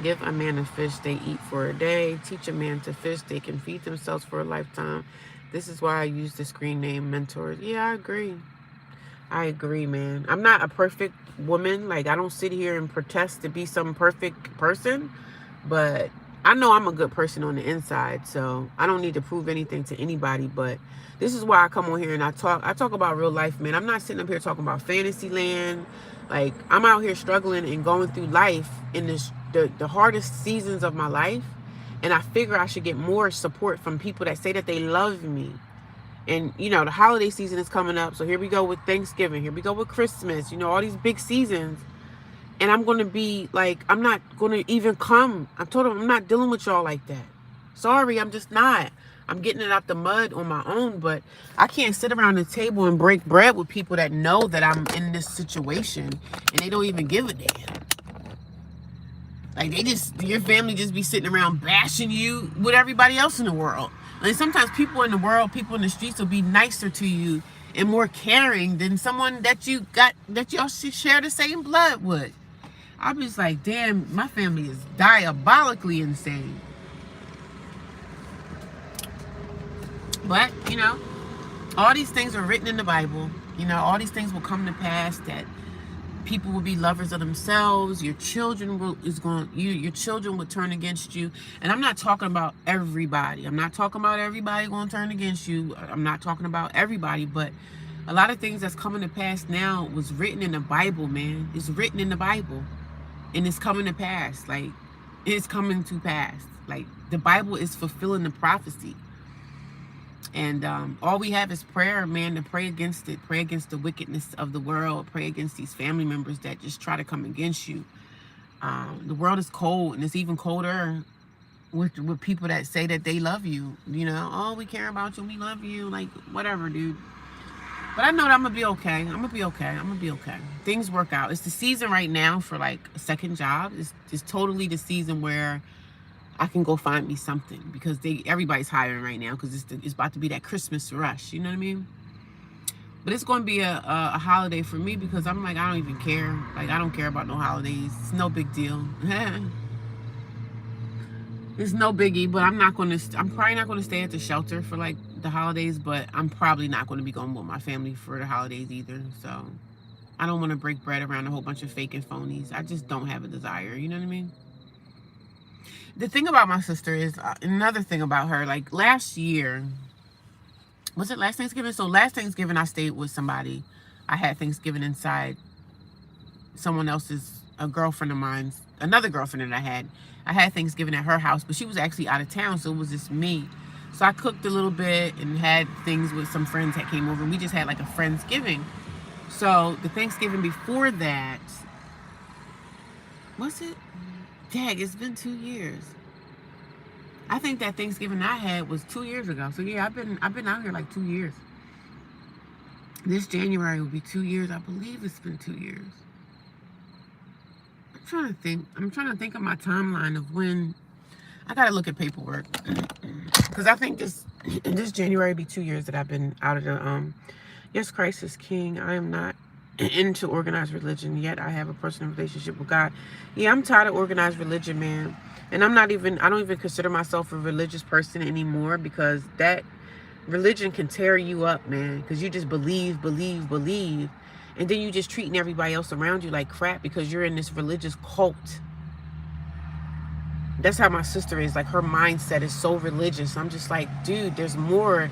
Speaker 1: Give a man a fish they eat for a day. Teach a man to fish they can feed themselves for a lifetime. This is why I use the screen name mentors. Yeah, I agree. I agree, man. I'm not a perfect woman. Like, I don't sit here and protest to be some perfect person, but I know I'm a good person on the inside, so I don't need to prove anything to anybody. But this is why I come on here and I talk about real life, man. I'm not sitting up here talking about fantasy land. Like, I'm out here struggling and going through life in the hardest seasons of my life, and I figure I should get more support from people that say that they love me. And, you know, the holiday season is coming up. So here we go with Thanksgiving. Here we go with Christmas. You know, all these big seasons. And I'm going to be like, I'm not going to even come. I told them I'm not dealing with y'all like that. Sorry, I'm just not. I'm getting it out the mud on my own. But I can't sit around the table and break bread with people that know that I'm in this situation. And they don't even give a damn. Like, your family just be sitting around bashing you with everybody else in the world. And sometimes people in the world, people in the streets will be nicer to you and more caring than someone that y'all share the same blood with. I'm just like, damn, my family is diabolically insane. But, you know, all these things are written in the Bible. You know, all these things will come to pass, that people will be lovers of themselves. Your children your children will turn against you. And I'm not talking about everybody. I'm not talking about everybody going to turn against you. I'm not talking about everybody, but a lot of things that's coming to pass now was written in the Bible, man. It's written in the Bible, and it's coming to pass. Like, it's coming to pass. Like, the Bible is fulfilling the prophecy. And all we have is prayer, man, to pray against it. Pray against the wickedness of the world. Pray against these family members that just try to come against you. The world is cold, and it's even colder with people that say that they love you. You know, oh, we care about you, we love you. Like, whatever, dude. But I know that I'm going to be okay. I'm going to be okay. I'm going to be okay. Things work out. It's the season right now for, like, a second job. It's totally the season where I can go find me something, because everybody's hiring right now, because it's about to be that Christmas rush. You know what I mean? But it's going to be a holiday for me, because I'm like, I don't even care. Like, I don't care about no holidays. It's no big deal. It's no biggie. But I'm probably not going to stay at the shelter for, like, the holidays. But I'm probably not going to be going with my family for the holidays either. So I don't want to break bread around a whole bunch of fake and phonies. I just don't have a desire. You know what I mean? The thing about my sister is, another thing about her, like, last year, was it last Thanksgiving? So last Thanksgiving, I stayed with somebody. I had Thanksgiving inside someone else's, a girlfriend of mine's another girlfriend that I had Thanksgiving at her house, but she was actually out of town, so it was just me. So I cooked a little bit and had things with some friends that came over, and we just had like a Friendsgiving. So the Thanksgiving before that, was it? Dang, it's been 2 years. I think that Thanksgiving I had was 2 years ago. So yeah, I've been out here like 2 years. This January will be 2 years. I believe it's been 2 years. I'm trying to think. I'm trying to think of my timeline of when. I gotta look at paperwork because I think this January will be 2 years that I've been out of the. Yes, Christ is King. I am not into organized religion yet. I have a personal relationship with God. Yeah, I'm tired of organized religion, man. And I don't even consider myself a religious person anymore, because that religion can tear you up, man. Because you just believe. And then you just treating everybody else around you like crap because you're in this religious cult. That's how my sister is. Like, her mindset is so religious. I'm just like, dude, there's more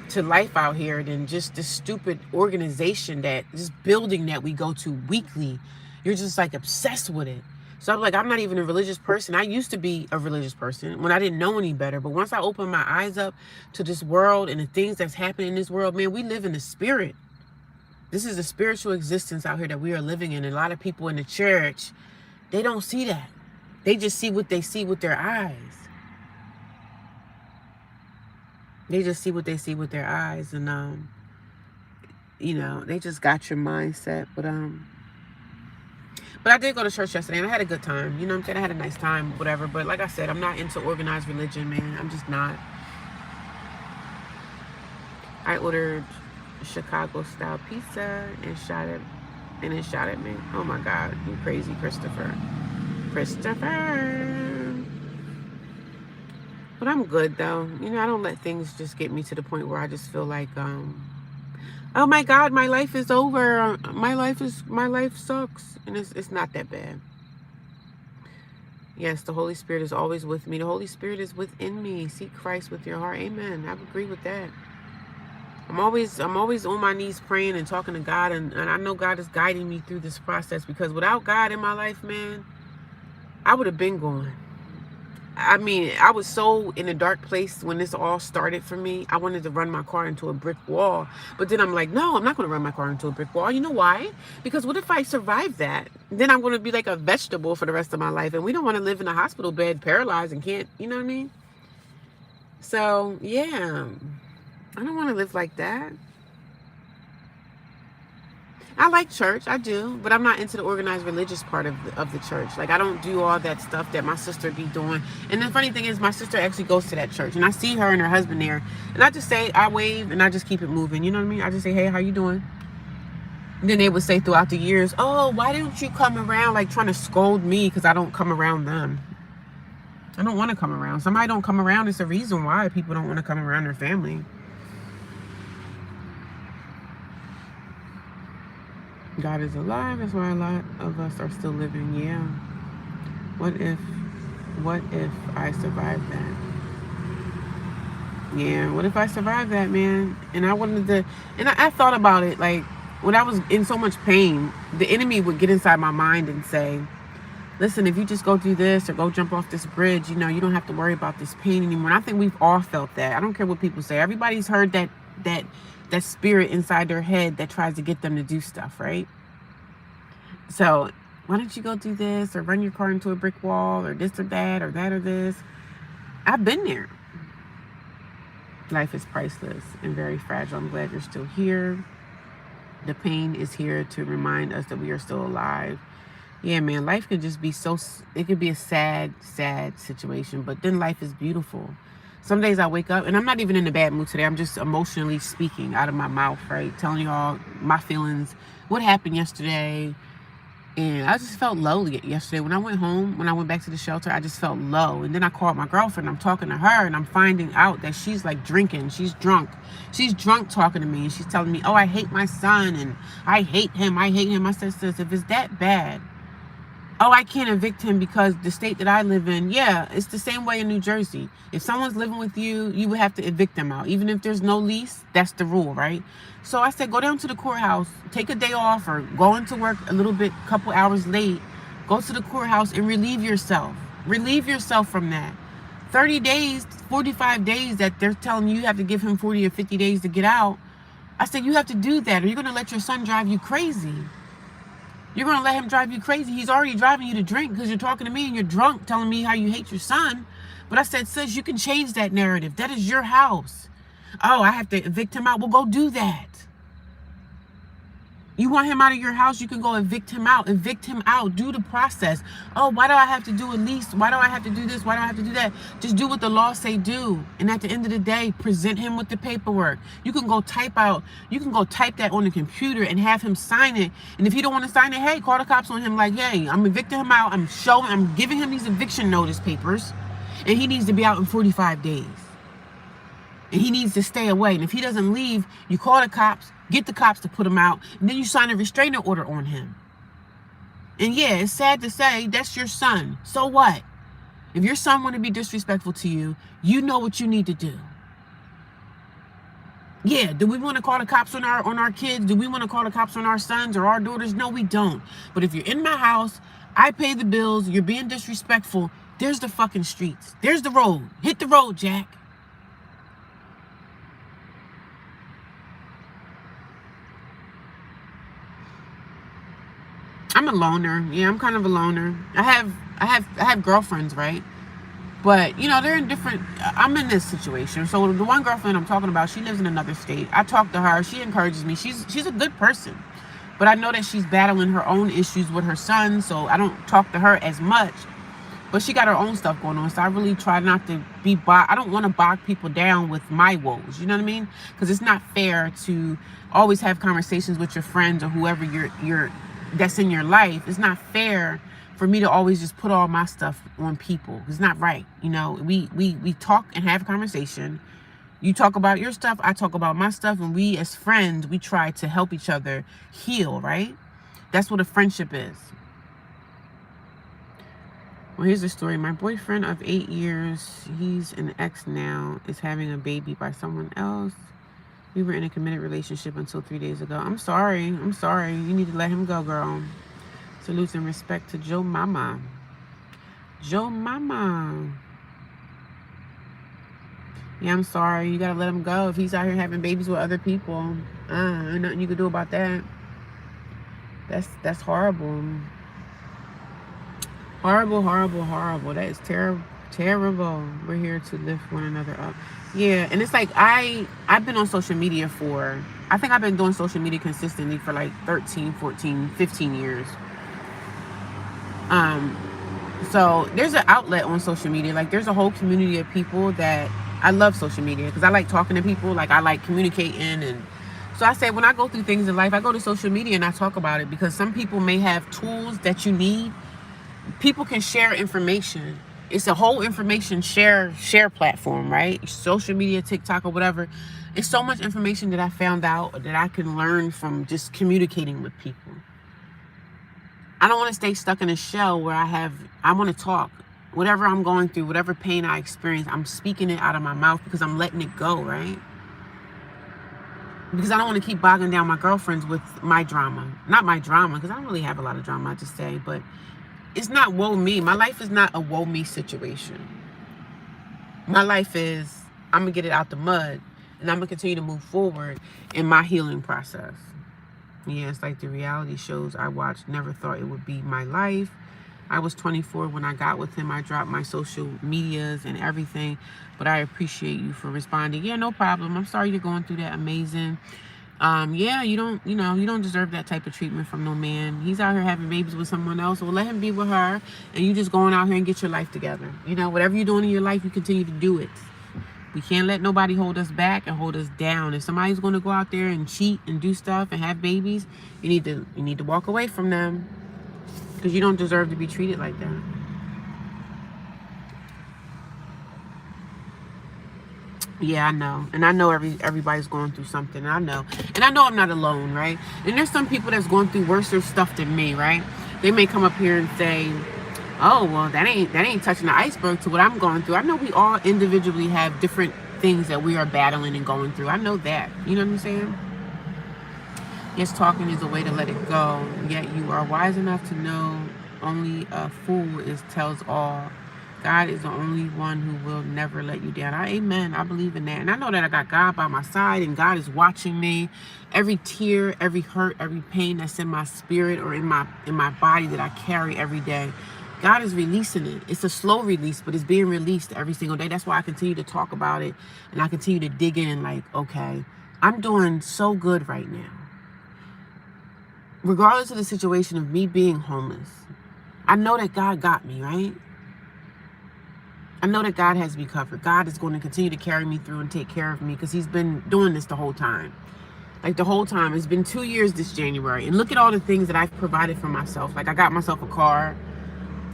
Speaker 1: to life out here than just this stupid organization, this building that we go to weekly. You're just like obsessed with it. So I'm like, I'm not even a religious person. I used to be a religious person when I didn't know any better. But once I opened my eyes up to this world and the things that's happening in this world, man, we live in the spirit. This is a spiritual existence out here that we are living in. And a lot of people in the church, they don't see that. They just see what they see with their eyes. They just see what they see with their eyes. And, they just got your mindset. But I did go to church yesterday, and I had a good time. You know what I'm saying? I had a nice time, whatever. But like I said, I'm not into organized religion, man. I'm just not. I ordered Chicago-style pizza and it shot at me. Oh, my God. You crazy, Christopher. But I'm good, though. I don't let things just get me to the point where I just feel like, oh my God, my life is over. My life sucks. And it's not that bad. Yes, the Holy Spirit is always with me. The Holy Spirit is within me. Seek Christ with your heart. Amen. I agree with that. I'm always on my knees praying and talking to God, and I know God is guiding me through this process, because without God in my life, man, I would have been gone. I mean, I was so in a dark place when this all started for me. I wanted to run my car into a brick wall. But then I'm like, no, I'm not going to run my car into a brick wall. You know why? Because what if I survive that? Then I'm going to be like a vegetable for the rest of my life. And we don't want to live in a hospital bed paralyzed and can't, you know what I mean? So, yeah, I don't want to live like that. I like church, I do, but I'm not into the organized religious part of the church. Like, I don't do all that stuff that my sister be doing. And the funny thing is, my sister actually goes to that church, and I see her and her husband there, and I just say, I wave, and I just keep it moving. You know what I mean? I just say, hey, how you doing? And then they would say throughout the years, oh, why don't you come around, like trying to scold me because I don't come around them. I don't want to come around. Somebody don't come around. It's a reason why people don't want to come around their family. God is alive. That's why a lot of us are still living. Yeah. What if I survived that? Yeah. What if I survived that, man? And I wanted to, and I thought about it. Like, when I was in so much pain, the enemy would get inside my mind and say, listen, if you just go do this or go jump off this bridge, you don't have to worry about this pain anymore. And I think we've all felt that. I don't care what people say. Everybody's heard that spirit inside their head that tries to get them to do stuff, right? So why don't you go do this or run your car into a brick wall or this or that or that or this? I've been there. Life is priceless and very fragile. I'm glad you're still here. The pain is here to remind us that we are still alive. Yeah, man, life could just be it could be a sad, sad situation, but then life is beautiful. Some days I wake up, and I'm not even in a bad mood today. I'm just emotionally speaking out of my mouth, right? Telling you all my feelings, what happened yesterday. And I just felt low yesterday. When I went home, when I went back to the shelter, I just felt low. And then I called my girlfriend. I'm talking to her, and I'm finding out that she's like drinking. She's drunk. She's drunk talking to me. And she's telling me, oh, I hate my son, and I hate him. I said, sis, if it's that bad, oh, I can't evict him because the state that I live in, yeah, it's the same way in New Jersey. If someone's living with you, you would have to evict them out. Even if there's no lease, that's the rule, right? So I said, go down to the courthouse, take a day off, or go into work a little bit, couple hours late, Go to the courthouse and relieve yourself. Relieve yourself from that. 30 days, 45 days that they're telling you have to give him 40 or 50 days to get out. I said, you have to do that, or you're going to let your son drive you crazy. You're going to let him drive you crazy. He's already driving you to drink because you're talking to me and you're drunk telling me how you hate your son. But I said, sis, you can change that narrative. That is your house. Oh, I have to evict him out. Well, go do that. You want him out of your house, you can go evict him out. Evict him out. Do the process. Oh, why do I have to do a lease? Why do I have to do this? Why do I have to do that? Just do what the law say do. And at the end of the day, present him with the paperwork. You can go type that on the computer and have him sign it. And if he don't want to sign it, hey, call the cops on him like, hey, I'm evicting him out. I'm giving him these eviction notice papers. And he needs to be out in 45 days. And he needs to stay away. And if he doesn't leave, you call the cops, get the cops to put him out, and then you sign a restraining order on him. And yeah, it's sad to say, that's your son. So what? If your son want to be disrespectful to you, you know what you need to do. Yeah, do we want to call the cops on our kids? Do we want to call the cops on our sons or our daughters? No, we don't. But if you're in my house, I pay the bills, you're being disrespectful, there's the fucking streets. There's the road. Hit the road, Jack. I'm a loner. Yeah, I'm kind of a loner. I have girlfriends, right? But, you know, they're in different... I'm in this situation. So the one girlfriend I'm talking about, she lives in another state. I talk to her. She encourages me. She's a good person. But I know that she's battling her own issues with her son, so I don't talk to her as much. But she got her own stuff going on, so I really try not to be... I don't want to bog people down with my woes, you know what I mean? Because it's not fair to always have conversations with your friends or whoever you're that's in your life. It's not fair for me to always just put all my stuff on people. It's not right. You know, we talk and have a conversation. You talk about your stuff, I talk about my stuff, and we as friends, we try to help each other heal, right? That's what a friendship is. Well, here's the story. My boyfriend of 8 years, he's an ex now, is having a baby by someone else. We were in a committed relationship until 3 days ago. I'm sorry. You need to let him go, girl. Salutes and respect to Joe Mama. Joe Mama. Yeah, I'm sorry. You gotta let him go. If he's out here having babies with other people, ain't nothing you can do about that. That's horrible. Horrible. That is terrible. We're here to lift one another up. Yeah, and it's like I've been on social media I think I've been doing social media consistently for like 13, 14, 15 years. So there's an outlet on social media. Like there's a whole community of people that I love social media because I like talking to people. Like I like communicating. And so I say when I go through things in life, I go to social media and I talk about it because some people may have tools that you need. People can share information. It's a whole information share platform, right? Social media, TikTok, or whatever. It's so much information that I found out that I can learn from just communicating with people. I don't want to stay stuck in a shell where I want to talk. Whatever I'm going through, whatever pain I experience, I'm speaking it out of my mouth because I'm letting it go, right? Because I don't want to keep bogging down my girlfriends with my drama. Not my drama, because I don't really have a lot of drama, I just say, but it's not woe me. My life is not a woe me situation. My life is, I'm going to get it out the mud and I'm going to continue to move forward in my healing process. Yeah, it's like the reality shows I watched, never thought it would be my life. I was 24 when I got with him. I dropped my social medias and everything, but I appreciate you for responding. Yeah, no problem. I'm sorry you're going through that. Amazing. Yeah, you don't deserve that type of treatment from no man. He's out here having babies with someone else. Well, let him be with her, and you just going out here and get your life together. You know, whatever you're doing in your life, you continue to do it. We can't let nobody hold us back and hold us down. If somebody's going to go out there and cheat and do stuff and have babies, you need to walk away from them because you don't deserve to be treated like that. Yeah, I know. And I know everybody's going through something. I know. And I know I'm not alone, right? And there's some people that's going through worse stuff than me, right? They may come up here and say, oh, well, that ain't touching the iceberg to what I'm going through. I know we all individually have different things that we are battling and going through. I know that. You know what I'm saying? Yes, talking is a way to let it go. Yet you are wise enough to know only a fool tells all. God is the only one who will never let you down. Amen. I believe in that. And I know that I got God by my side and God is watching me. Every tear, every hurt, every pain that's in my spirit or in my body that I carry every day, God is releasing it. It's a slow release, but it's being released every single day. That's why I continue to talk about it and I continue to dig in like, okay, I'm doing so good right now. Regardless of the situation of me being homeless, I know that God got me, right? I know that God has me covered. God is going to continue to carry me through and take care of me because he's been doing this the whole time. Like the whole time. It's been 2 years this January. And look at all the things that I've provided for myself. Like I got myself a car.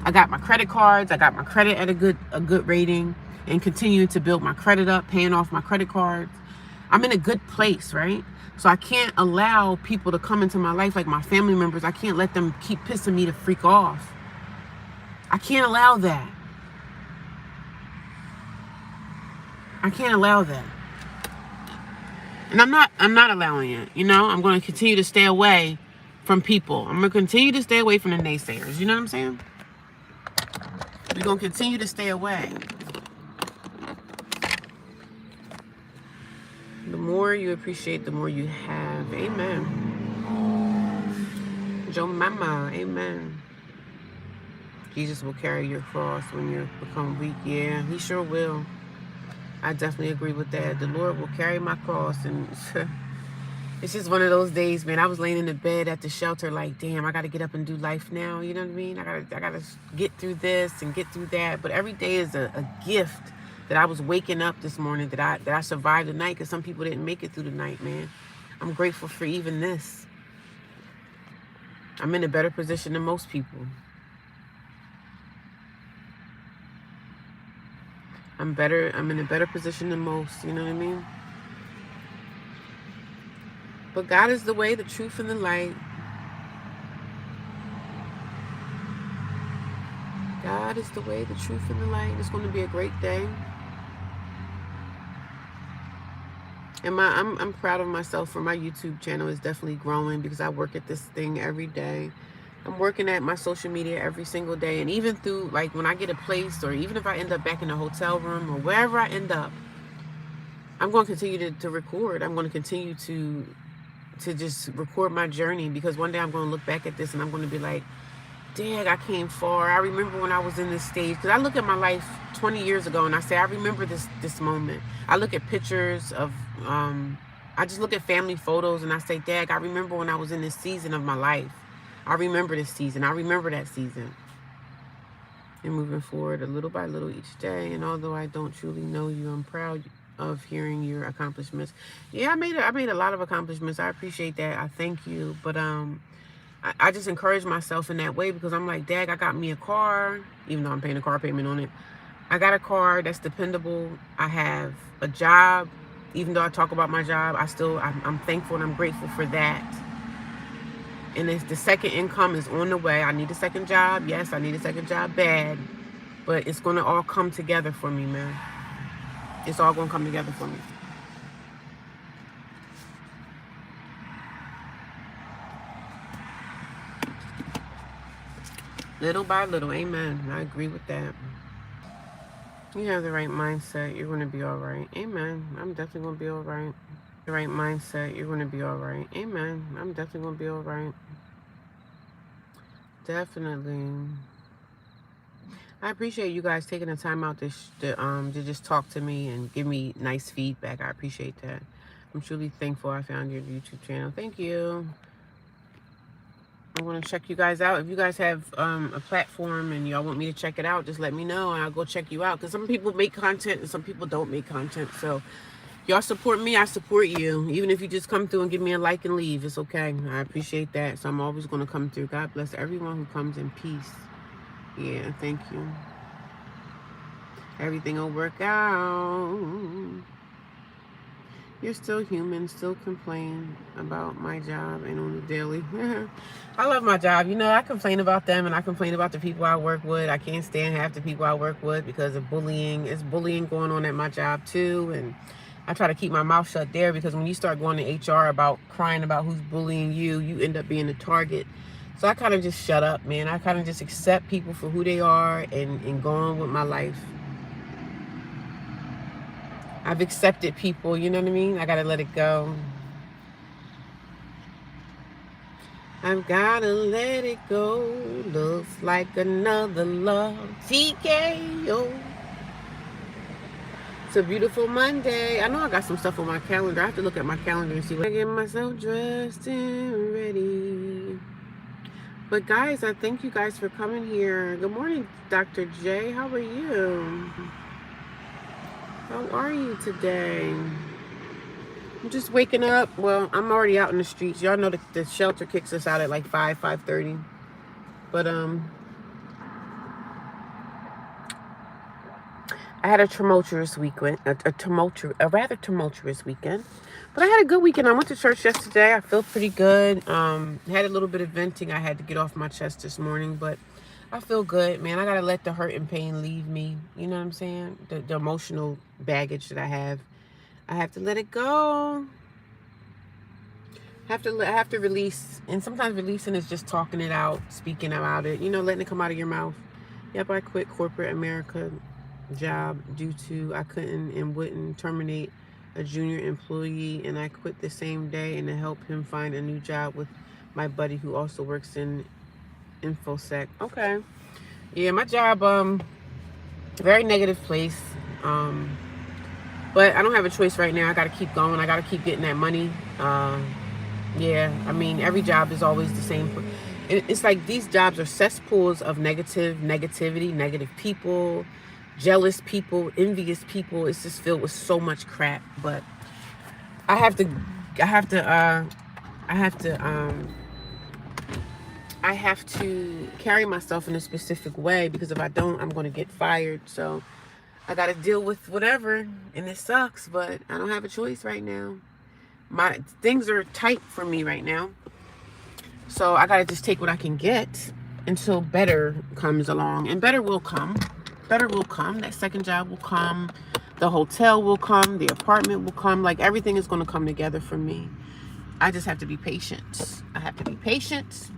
Speaker 1: I got my credit cards. I got my credit at a good rating and continuing to build my credit up, paying off my credit cards. I'm in a good place, right? So I can't allow people to come into my life like my family members. I can't let them keep pissing me to freak off. I can't allow that. I can't allow that. And I'm not allowing it. You know, I'm going to continue to stay away from people. I'm going to continue to stay away from the naysayers. You know what I'm saying? We're going to continue to stay away. The more you appreciate, the more you have. Amen. Joe Mama. Amen. Jesus will carry your cross when you become weak. Yeah, he sure will. I definitely agree with that. The Lord will carry my cross. And it's just one of those days, man. I was laying in the bed at the shelter like, damn, I got to get up and do life now. You know what I mean? I got to get through this and get through that. But every day is a gift that I was waking up this morning, that I survived the night because some people didn't make it through the night, man. I'm grateful for even this. I'm in a better position than most people. I'm in a better position than most, you know what I mean? But God is the way, the truth, and the light. God is the way, the truth, and the light. It's going to be a great day. And I'm proud of myself for my YouTube channel. Is definitely growing because I work at this thing every day. I'm working at my social media every single day. And even through, like, when I get a place, or even if I end up back in a hotel room or wherever I end up, I'm going to continue to record. I'm going to continue to just record my journey, because one day I'm going to look back at this and I'm going to be like, dang, I came far. I remember when I was in this stage. Because I look at my life 20 years ago and I say, I remember this moment. I look at pictures of, I just look at family photos and I say, dang, I remember when I was in this season of my life. I remember this season. I remember that season. And moving forward a little by little each day. And although I don't truly know you, I'm proud of hearing your accomplishments. Yeah, I made a lot of accomplishments. I appreciate that. I thank you. But I just encourage myself in that way, because I'm like, dang, I got me a car, even though I'm paying a car payment on it. I got a car that's dependable. I have a job. Even though I talk about my job, I'm thankful and I'm grateful for that. And if the second income is on the way, I need a second job. Yes, I need a second job bad. But it's going to all come together for me, man. It's all going to come together for me. Little by little. Amen. I agree with that. You have the right mindset, you're going to be all right. Amen. I'm definitely going to be all right. The right mindset, you're going to be all right. Amen. I'm definitely going to be all right. Definitely. I appreciate you guys taking the time out to just talk to me and give me nice feedback. I appreciate that. I'm truly thankful I found your YouTube channel. Thank you. I want to check you guys out. If you guys have a platform and y'all want me to check it out, just let me know and I'll go check you out. Because some people make content and some people don't make content. So y'all support me, I support you. Even if you just come through and give me a like and leave, it's okay. I appreciate that. So I'm always going to come through. God bless everyone who comes in peace. Yeah, thank you. Everything will work out. You're still human, still complain about my job and on the daily. I love my job. You know, I complain about them and I complain about the people I work with. I can't stand half the people I work with because of bullying. It's bullying going on at my job too. And I try to keep my mouth shut there, because when you start going to HR about crying about who's bullying you, you end up being a target. So I kind of just shut up, man. I kind of just accept people for who they are and go on with my life. I've accepted people, you know what I mean? I gotta let it go. I've gotta let it go. Looks like another love. TKO. It's a beautiful Monday. I know I got some stuff on my calendar. I have to look at my calendar and see what I get myself dressed and ready. But guys, I thank you guys for coming here. Good morning, Dr. J. How are you? How are you today? I'm just waking up. Well, I'm already out in the streets. Y'all know the shelter kicks us out at like 5:30. But I had a tumultuous weekend, a rather tumultuous weekend. But I had a good weekend. I went to church yesterday. I feel pretty good. Had a little bit of venting I had to get off my chest this morning, but I feel good, man. I gotta let the hurt and pain leave me. You know what I'm saying? The emotional baggage that I have to let it go. I have to release, and sometimes releasing is just talking it out, speaking about it. You know, letting it come out of your mouth. Yep, I quit corporate America job due to I couldn't and wouldn't terminate a junior employee, and I quit the same day and to help him find a new job with my buddy who also works in infosec. Okay, yeah, my job very negative place, but I don't have a choice right now. I got to keep going. I got to keep getting that money. Yeah, I mean, every job is always the same. It's like these jobs are cesspools of negativity, negative people, jealous people, envious people. It's just filled with so much crap. But I have to carry myself in a specific way, because if I don't, I'm going to get fired. So I got to deal with whatever, and it sucks, but I don't have a choice right now. My things are tight for me right now. So I got to just take what I can get until better comes along, and better will come. Better will come. That second job will come. The hotel will come. The apartment will come. Like, everything is going to come together for me. I just have to be patient. I have to be patient.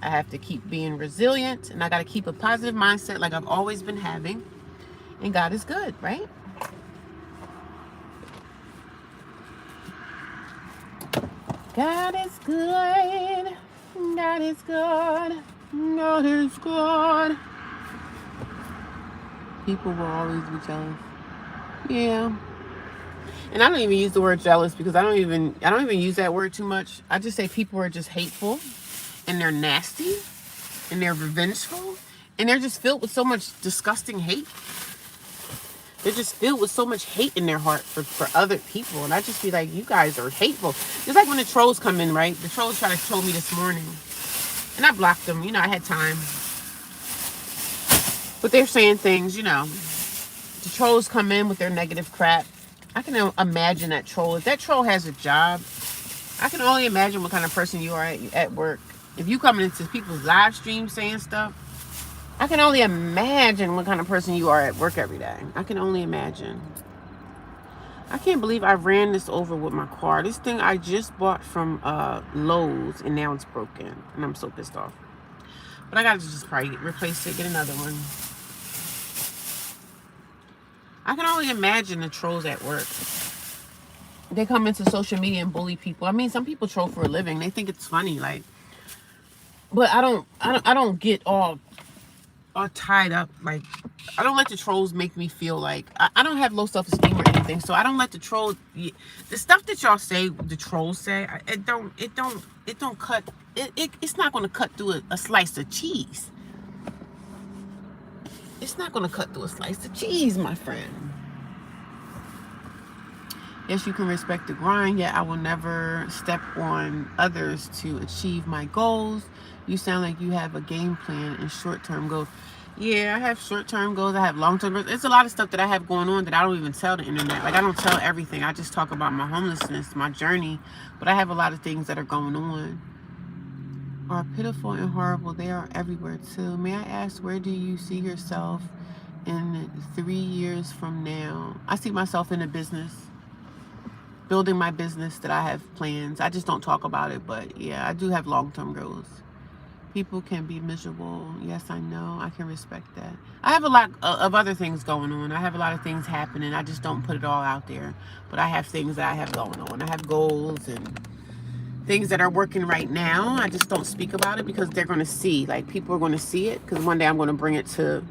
Speaker 1: I have to keep being resilient, and I got to keep a positive mindset like I've always been having. And God is good, right? God is good. God is good. God is good. People will always be jealous. Yeah. And I don't even use the word jealous, because I don't even use that word too much. I just say people are just hateful, and they're nasty, and they're revengeful, and they're just filled with so much disgusting hate. They're just filled with so much hate in their heart for other people. And I just be like, you guys are hateful. Just like when the trolls come in, right? The trolls tried to troll me this morning, and I blocked them. You know, I had time. But they're saying things, you know. The trolls come in with their negative crap. I can imagine that troll. If that troll has a job, I can only imagine what kind of person you are at work. If you coming into people's live streams saying stuff, I can only imagine what kind of person you are at work every day. I can only imagine. I can't believe I ran this over with my car. This thing I just bought from Lowe's, and now it's broken. And I'm so pissed off. But I got to just probably replace it, get another one. I can only imagine the trolls at work. They come into social media and bully people. I mean, some people troll for a living. They think it's funny, like. But I don't get all tied up. Like, I don't let the trolls make me feel like I don't have low self-esteem or anything. So I don't let the trolls, the stuff that y'all say, the trolls say, it's not going to cut through a slice of cheese. It's not going to cut through a slice of cheese, my friend. Yes, you can respect the grind, yet I will never step on others to achieve my goals. You sound like you have a game plan and short-term goals. Yeah, I have short-term goals. I have long-term goals. It's a lot of stuff that I have going on that I don't even tell the internet. Like, I don't tell everything. I just talk about my homelessness, my journey. But I have a lot of things that are going on. Are pitiful and horrible. They are everywhere, too. May I ask, where do you see yourself in 3 years from now? I see myself in a business. Building my business that I have plans. I just don't talk about it, but yeah, I do have long-term goals. People can be miserable. Yes, I know. I can respect that. I have a lot of other things going on. I have a lot of things happening. I just don't put it all out there. But I have things that I have going on. I have goals and things that are working right now. I just don't speak about it because they're going to see. Like, people are going to see it because one day I'm going to bring it to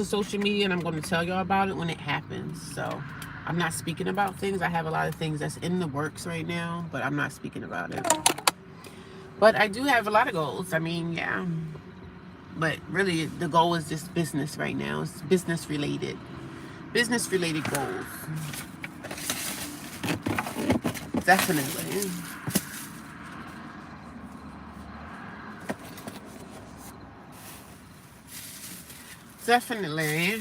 Speaker 1: social media, and I'm going to tell y'all about it when it happens. So I'm not speaking about things. I have a lot of things that's in the works right now, but I'm not speaking about it. But I do have a lot of goals. I mean, yeah. But really, the goal is just business right now. It's business related. Business related goals. Definitely. Definitely.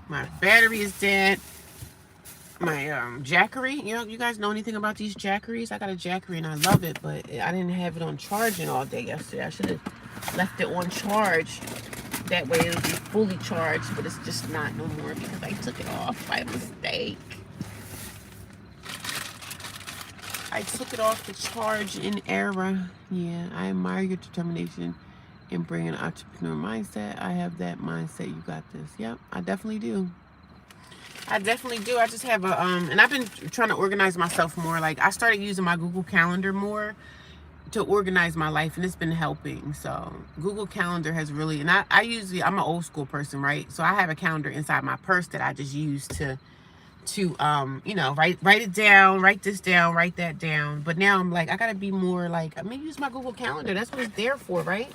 Speaker 1: My battery is dead. My Jackery, you guys know anything about these Jackeries? I got a Jackery and I love it, but I didn't have it on charging all day yesterday. I should have left it on charge. That way it would be fully charged, but it's just not no more because I took it off by mistake. I took it off the charge in error. Yeah, I admire your determination in bringing an entrepreneur mindset. I have that mindset. You got this. Yep, I definitely do. I definitely do. I just have a and I've been trying to organize myself more. Like, I started using my Google Calendar more to organize my life, and it's been helping. So Google Calendar has really, and I'm an old school person, right? So I have a calendar inside my purse that I just use to write it down, write this down, write that down. But now I'm like, I gotta be more like, I'm gonna use my Google Calendar. That's what it's there for, right?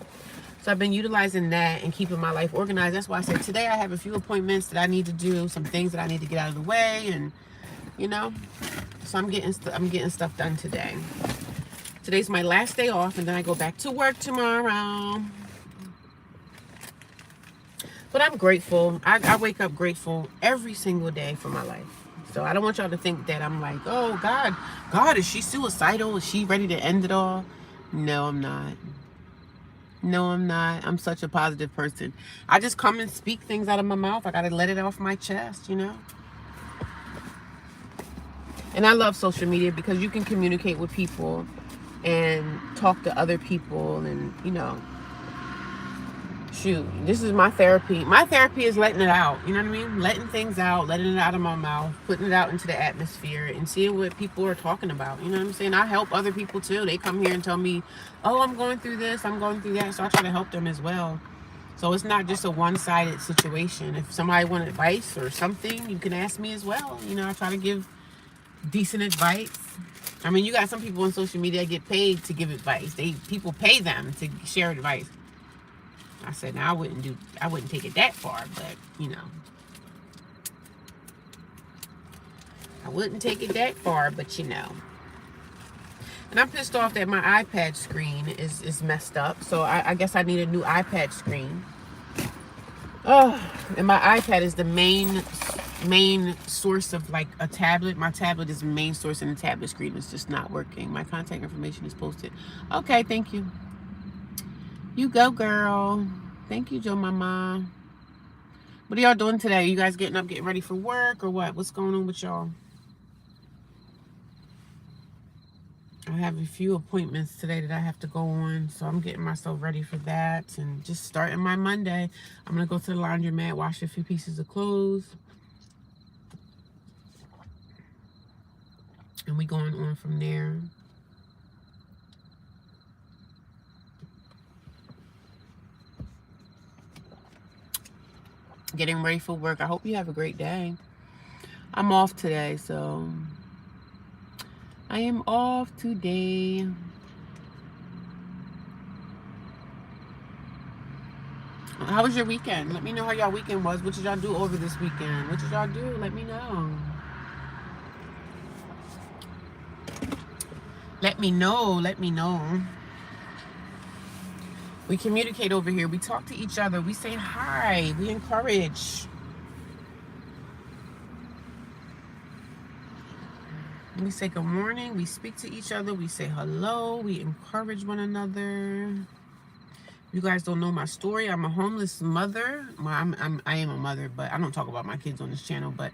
Speaker 1: So I've been utilizing that and keeping my life organized. That's why I said today I have a few appointments that I need to do, some things that I need to get out of the way, and so I'm getting stuff done today. Today's my last day off, and then I go back to work tomorrow. But I'm grateful. I wake up grateful every single day for my life. So I don't want y'all to think that I'm like, oh, God, is she suicidal? Is she ready to end it all? No, I'm not. No, I'm not. I'm such a positive person. I just come and speak things out of my mouth. I got to let it off my chest, And I love social media because you can communicate with people and talk to other people and, shoot, this is my therapy. My therapy is letting it out. You know what I mean? Letting things out, letting it out of my mouth, putting it out into the atmosphere and seeing what people are talking about. You know what I'm saying? I help other people too. They come here and tell me, oh, I'm going through this, I'm going through that. So I try to help them as well. So it's not just a one-sided situation. If somebody wants advice or something, you can ask me as well. I try to give decent advice. I mean, you got some people on social media get paid to give advice. People pay them to share advice. I said, now I wouldn't take it that far, but I wouldn't take it that far, but And I'm pissed off that my iPad screen is messed up. So I guess I need a new iPad screen. Oh, and my iPad is the main source of like a tablet. My tablet is the main source, and the tablet screen is just not working. My contact information is posted. Okay, thank you. You go, girl. Thank you, Joe Mama. What are y'all doing today? You guys getting up, getting ready for work, or what? What's going on with y'all? I have a few appointments today that I have to go on, so I'm getting myself ready for that and just starting my Monday. I'm going to go to the laundromat, wash a few pieces of clothes. And we going on from there. Getting ready for work. I hope you have a great day. I'm off today, so I am off today. How was your weekend? Let me know how y'all weekend was. What did y'all do over this weekend? What did y'all do? Let me know. Let me know. Let me know. We communicate over here. We talk to each other. We say hi. We encourage. We say good morning. We speak to each other. We say hello. We encourage one another. You guys don't know my story. I'm a homeless mother. Well, I am a mother, but I don't talk about my kids on this channel. But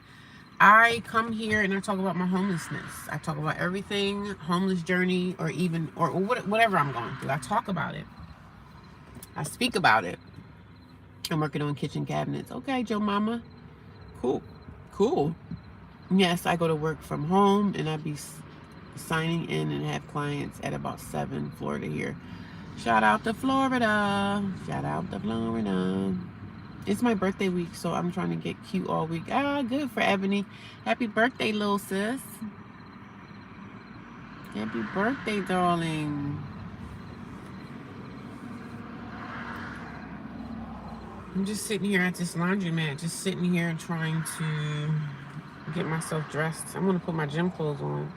Speaker 1: I come here and I talk about my homelessness. I talk about everything, homeless journey, or even, or whatever I'm going through. I talk about it. I speak about it. I'm working on kitchen cabinets. Okay, Joe Mama. Cool. Cool. Yes, I go to work from home and I be signing in and have clients at about 7, Florida here. Shout out to Florida. Shout out to Florida. It's my birthday week, so I'm trying to get cute all week. Ah, good for Ebony. Happy birthday, little sis. Happy birthday, darling. I'm just sitting here at this laundromat, just sitting here trying to get myself dressed. I'm going to put my gym clothes on.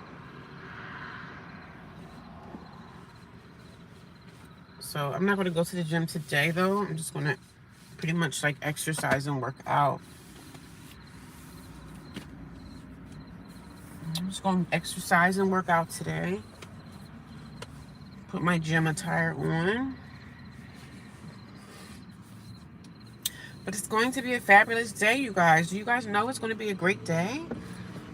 Speaker 1: So I'm not going to go to the gym today, though. I'm just going to pretty much like exercise and work out. I'm just going to exercise and work out today. Put my gym attire on. But it's going to be a fabulous day, you guys. Do you guys know it's going to be a great day?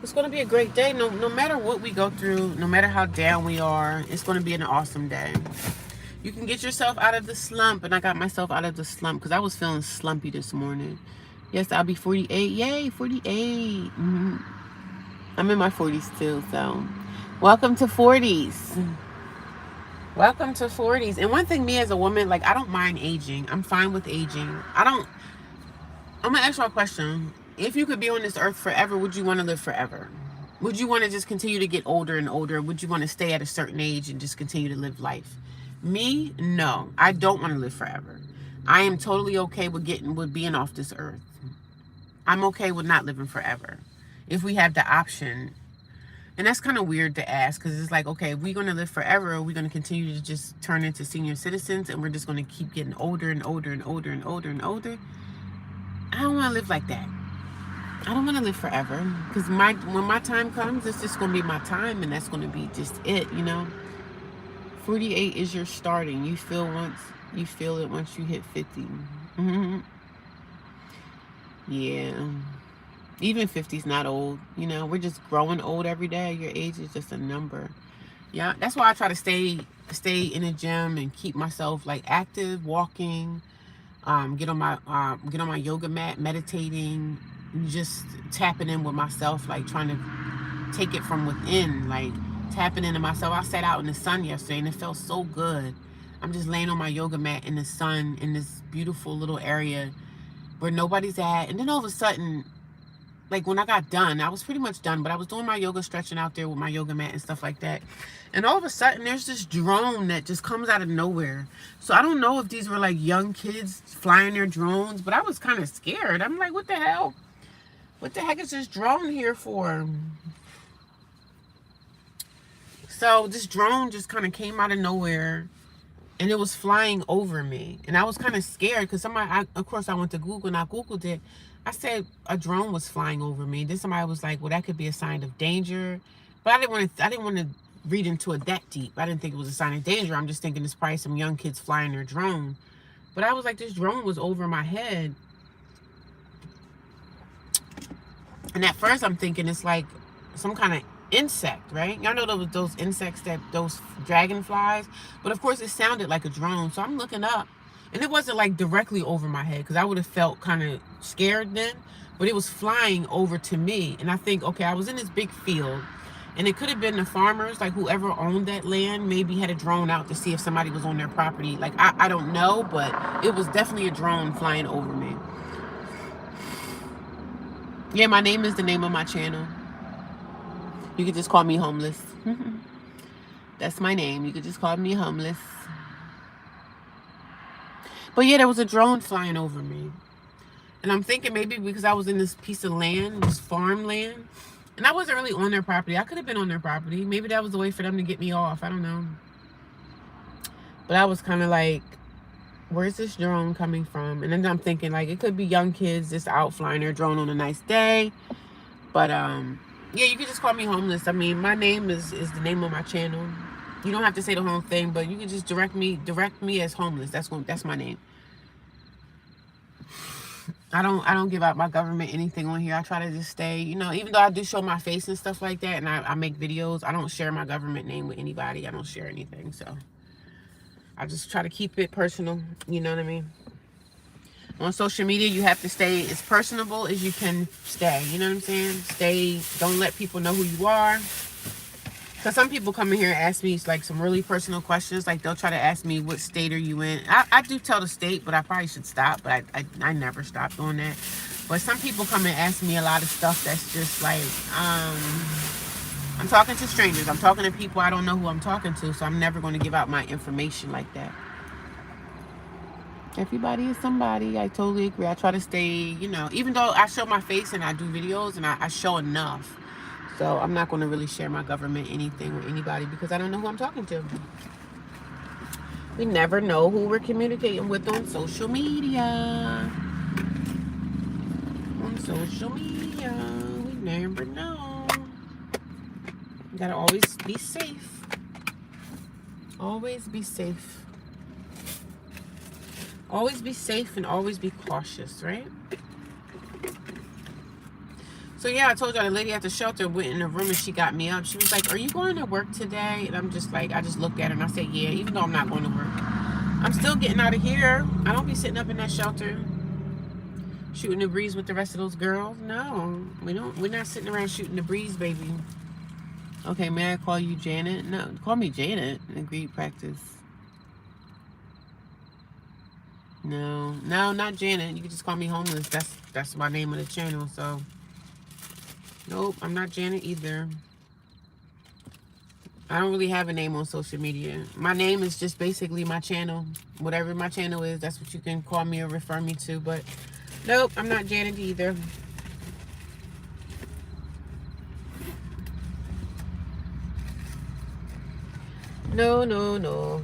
Speaker 1: It's going to be a great day. No matter what we go through, no matter how down we are, it's going to be an awesome day. You can get yourself out of the slump, and I got myself out of the slump because I was feeling slumpy this morning. Yes, I'll be 48. Yay, 48. I'm in my 40s too, so welcome to 40s. Welcome to 40s. And one thing, me as a woman, like, I don't mind aging. I'm fine with aging. I'm going to ask you a question. If you could be on this earth forever, would you want to live forever? Would you want to just continue to get older and older? Would you want to stay at a certain age and just continue to live life? Me, no. I don't want to live forever. I am totally okay with being off this earth. I'm okay with not living forever. If we have the option. And that's kind of weird to ask, because it's like, okay, if we're going to live forever, are we going to continue to just turn into senior citizens and we're just going to keep getting older and older and older and older and older? I don't want to live like that. I don't want to live forever, because when my time comes, it's just going to be my time, and that's going to be just it, you know. 48 is your starting. You feel it once you hit 50. Yeah. Even 50 is not old, you know. We're just growing old every day. Your age is just a number. Yeah, that's why I try to stay in the gym and keep myself like active, walking. Get on my yoga mat, meditating, just tapping in with myself, like trying to take it from within, like tapping into myself. I sat out in the sun yesterday and it felt so good. I'm just laying on my yoga mat in the sun in this beautiful little area where nobody's at. And then all of a sudden, like when I got done, I was pretty much done, but I was doing my yoga, stretching out there with my yoga mat and stuff like that. And all of a sudden, there's this drone that just comes out of nowhere. So I don't know if these were like young kids flying their drones, but I was kind of scared. I'm like, what the hell? What the heck is this drone here for? So this drone just kind of came out of nowhere, and it was flying over me. And I was kind of scared because of course, I went to Google and I Googled it. I said a drone was flying over me. Then somebody was like, well, that could be a sign of danger. But I didn't want to read into it that deep. I didn't think it was a sign of danger. I'm just thinking it's probably some young kids flying their drone. But I was like, this drone was over my head. And at first I'm thinking it's like some kind of insect, right? Y'all know those insects, those dragonflies. But of course it sounded like a drone. So I'm looking up. And it wasn't like directly over my head, because I would have felt kind of scared then. But it was flying over to me. And I think, okay, I was in this big field. And it could have been the farmers, like whoever owned that land, maybe had a drone out to see if somebody was on their property. Like, I don't know, but it was definitely a drone flying over me. Yeah, my name is the name of my channel. You could just call me Homeless. That's my name. You could just call me Homeless. But yeah, there was a drone flying over me. And I'm thinking maybe because I was in this piece of land, this farmland, and I wasn't really on their property. I could have been on their property. Maybe that was a way for them to get me off. I don't know. But I was kind of like, where's this drone coming from? And then I'm thinking, like, it could be young kids just out flying their drone on a nice day. But, yeah, you could just call me Homeless. I mean, my name is the name of my channel. You don't have to say the whole thing, but you can just direct me as homeless. That's my name. I don't give out my government anything on here. I try to just stay, even though I do show my face and stuff like that, and I make videos, I don't share my government name with anybody. I don't share anything, so I just try to keep it personal. You know what I mean? On social media, you have to stay as personable as you can stay. You know what I'm saying? Don't let people know who you are. Because some people come in here and ask me like some really personal questions. Like they'll try to ask me, what state are you in? I do tell the state, but I probably should stop. But I never stop doing that. But some people come and ask me a lot of stuff that's just like, I'm talking to strangers. I'm talking to people I don't know who I'm talking to. So I'm never going to give out my information like that. Everybody is somebody. I totally agree. I try to stay, even though I show my face and I do videos and I show enough. So I'm not going to really share my government anything with anybody because I don't know who I'm talking to. We never know who we're communicating with on social media. On social media, we never know. You gotta always be safe. Always be safe. Always be safe and always be cautious, right? So yeah, I told y'all the lady at the shelter went in the room and she got me up. She was like, are you going to work today? And I'm just like, I just looked at her and I said, yeah, even though I'm not going to work. I'm still getting out of here. I don't be sitting up in that shelter shooting the breeze with the rest of those girls. No, we're not sitting around shooting the breeze, baby. Okay, may I call you Janet? No, call me Janet. Agreed practice. No, not Janet. You can just call me homeless. That's my name of the channel, so. Nope, I'm not Janet either. I don't really have a name on social media. My name is just basically my channel. Whatever my channel is, that's what you can call me or refer me to. But nope, I'm not Janet either. No.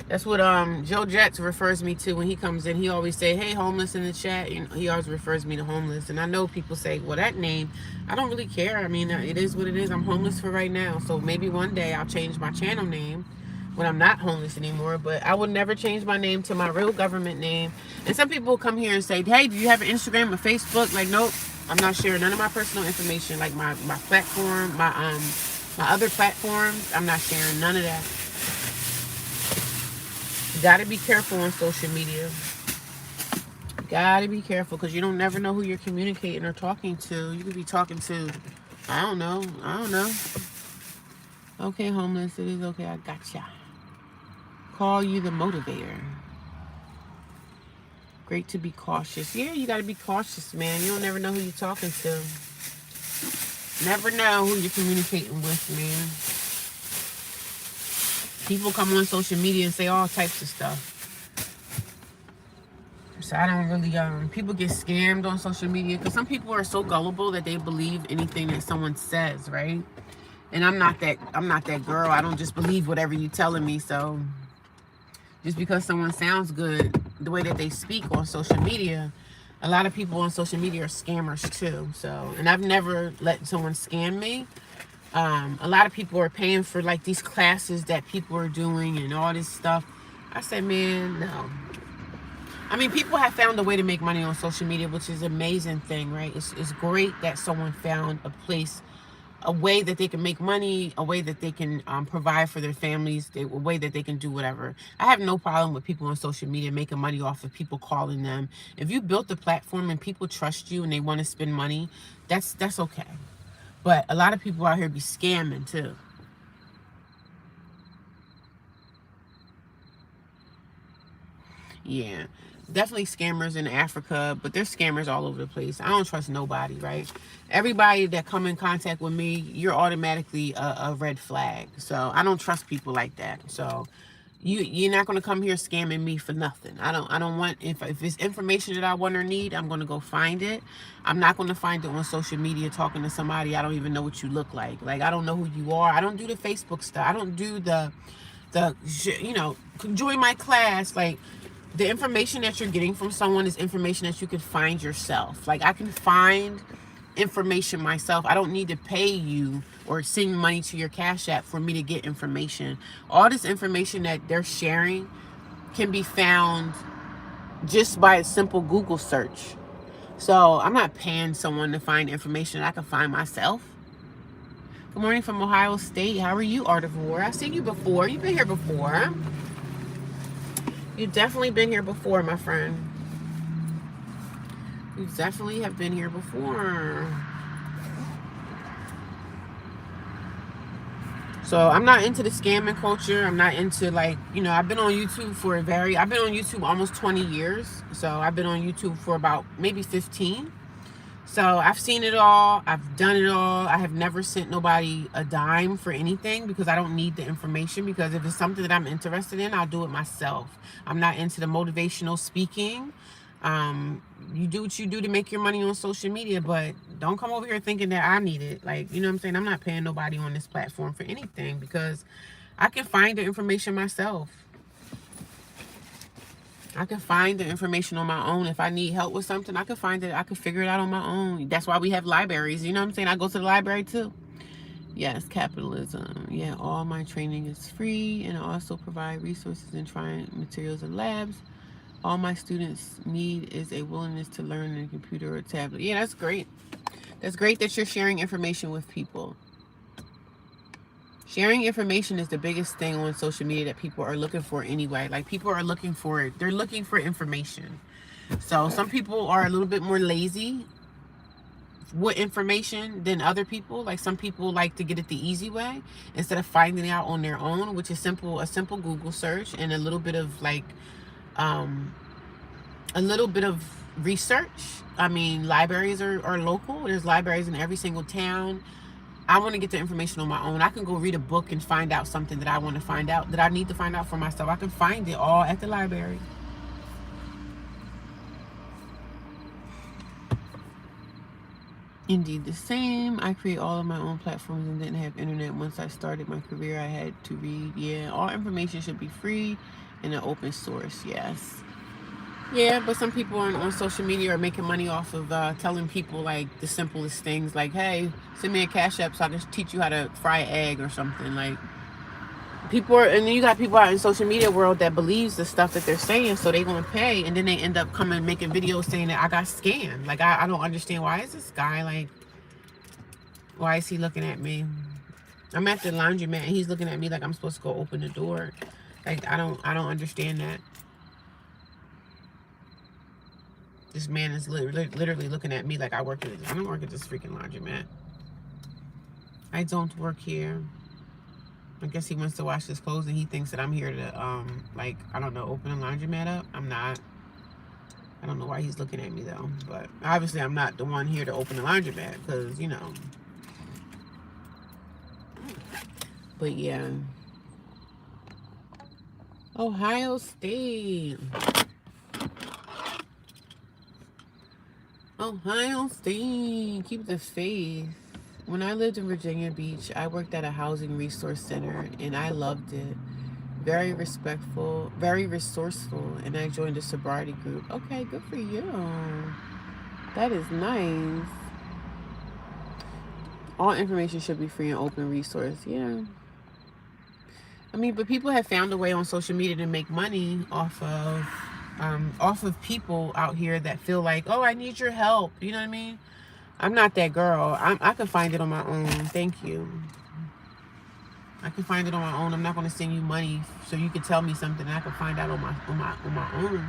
Speaker 1: That's what Joe Jets refers me to when he comes in. He always say, hey, homeless in the chat. And he always refers me to homeless. And I know people say, well, that name, I don't really care. I mean, it is what it is. I'm homeless for right now. So maybe one day I'll change my channel name when I'm not homeless anymore. But I would never change my name to my real government name. And some people come here and say, hey, do you have an Instagram or Facebook? Like, nope, I'm not sharing none of my personal information. Like my platform, my other platforms, I'm not sharing none of that. You gotta be careful on social media. You gotta be careful because you don't never know who you're communicating or talking to. You could be talking to, I don't know. Okay, homeless, it is okay, I gotcha. Call you the motivator. Great to be cautious. Yeah, you gotta be cautious, man. You don't never know who you're talking to. Never know who you're communicating with, man. People come on social media and say all types of stuff. So I don't really, people get scammed on social media because some people are so gullible that they believe anything that someone says, right? And I'm not that girl. I don't just believe whatever you're telling me. So just because someone sounds good, the way that they speak on social media, a lot of people on social media are scammers too. So, and I've never let someone scam me. A lot of people are paying for like these classes that people are doing and all this stuff. I said, man, no. I mean, people have found a way to make money on social media, which is an amazing thing, right? It's great that someone found a way that they can make money, a way that they can provide for their families, a way that they can do whatever. I have no problem with people on social media making money off of people calling them. If you built the platform and people trust you and they want to spend money, that's okay. But a lot of people out here be scamming too. Yeah, definitely scammers in Africa, but there's scammers all over the place. I don't trust nobody, right? Everybody that come in contact with me, you're automatically a red flag. So I don't trust people like that. So you're not going to come here scamming me for nothing. I don't want, if it's information that I want or need, I'm going to go find it. I'm not going to find it on social media talking to somebody I don't even know what you look like. Like, I don't know who you are. I don't do the Facebook stuff. I don't do the join my class. Like, the information that you're getting from someone is information that you can find yourself. Like, I can find information myself. I don't need to pay you or send money to your Cash App for me to get information. All this information that they're sharing can be found just by a simple Google search. So I'm not paying someone to find information that I can find myself. Good morning from Ohio State. How are you, Art of War? I've seen you before. You've been here before. You've definitely been here before, my friend. You definitely have been here before. So I'm not into the scamming culture. I'm not into, like, you know, I've been on YouTube I've been on YouTube almost 20 years. So I've been on YouTube for about maybe 15. So I've seen it all. I've done it all. I have never sent nobody a dime for anything because I don't need the information, because if it's something that I'm interested in, I'll do it myself. I'm not into the motivational speaking. You do what you do to make your money on social media, but don't come over here thinking that I need it. Like, you know what I'm saying? I'm not paying nobody on this platform for anything because I can find the information myself. I can find the information on my own. If I need help with something, I can find it. I can figure it out on my own. That's why we have libraries. You know what I'm saying? I go to the library too. Yes, capitalism. Yeah, all my training is free, and I also provide resources and trying materials and labs. All my students need is a willingness to learn in a computer or tablet. Yeah, that's great. That's great that you're sharing information with people. Sharing information is the biggest thing on social media that people are looking for anyway. Like, people are looking for it. They're looking for information. So some people are a little bit more lazy with information than other people. Like, some people like to get it the easy way instead of finding it out on their own, which is a simple Google search and a little bit of, like, a little bit of research. I mean, libraries are local. There's libraries in every single town. I want to get the information on my own. I can go read a book and find out something that I want to find out, that I need to find out for myself. I can find it all at the library. Indeed the same. I create all of my own platforms and didn't have internet. Once I started my career, I had to read. Yeah, all information should be free and an open source. Yes. Yeah, but some people on social media are making money off of telling people, like, the simplest things, like, hey, send me a Cash App so I can teach you how to fry an egg or something. Like, and then you got people out in social media world that believes the stuff that they're saying, so they gonna pay, and then they end up coming making videos saying that I got scammed. Like, I don't understand, why is this guy, like, why is he looking at me? I'm at the laundromat and he's looking at me like I'm supposed to go open the door. Like, I don't understand that. This man is literally looking at me like I don't work at this freaking laundromat. I don't work here. I guess he wants to wash his clothes and he thinks that I'm here to, like, I don't know, open a laundromat up. I'm not. I don't know why he's looking at me, though. But obviously I'm not the one here to open the laundromat because, you know. But, yeah. Ohio State. Ohio State. Keep the faith. When I lived in Virginia Beach, I worked at a housing resource center, and I loved it. Very respectful, very resourceful, and I joined a sobriety group. Okay, good for you. That is nice. All information should be free and open resource. Yeah. I mean, but people have found a way on social media to make money off of people out here that feel like, oh, I need your help. You know what I mean? I'm not that girl. I can find it on my own. Thank you. I can find it on my own. I'm not going to send you money so you can tell me something I can find out on my own.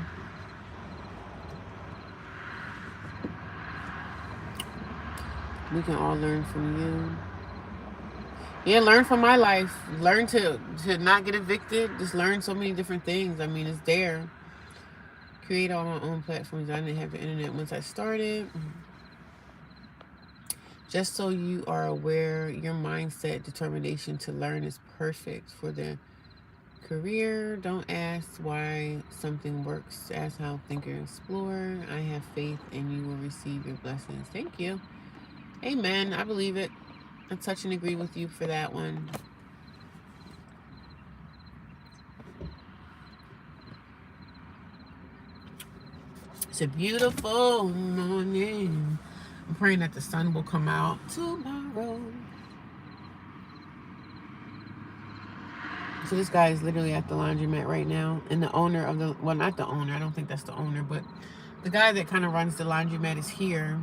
Speaker 1: We can all learn from you. Yeah, learn from my life. Learn to not get evicted. Just learn so many different things. I mean, it's there. Create all my own platforms. I didn't have the internet once I started. Just so you are aware, your mindset determination to learn is perfect for the career. Don't ask why something works. Ask how, think, and explore. I have faith and you will receive your blessings. Thank you. Amen. I believe it. I touch and agree with you for that one. It's a beautiful morning. I'm praying that the sun will come out tomorrow. So this guy is literally at the laundromat right now, and the owner of the, well, not the owner, I don't think that's the owner, but the guy that kind of runs the laundromat is here,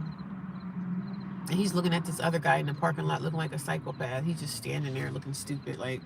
Speaker 1: and he's looking at this other guy in the parking lot looking like a psychopath. He's just standing there looking stupid, like.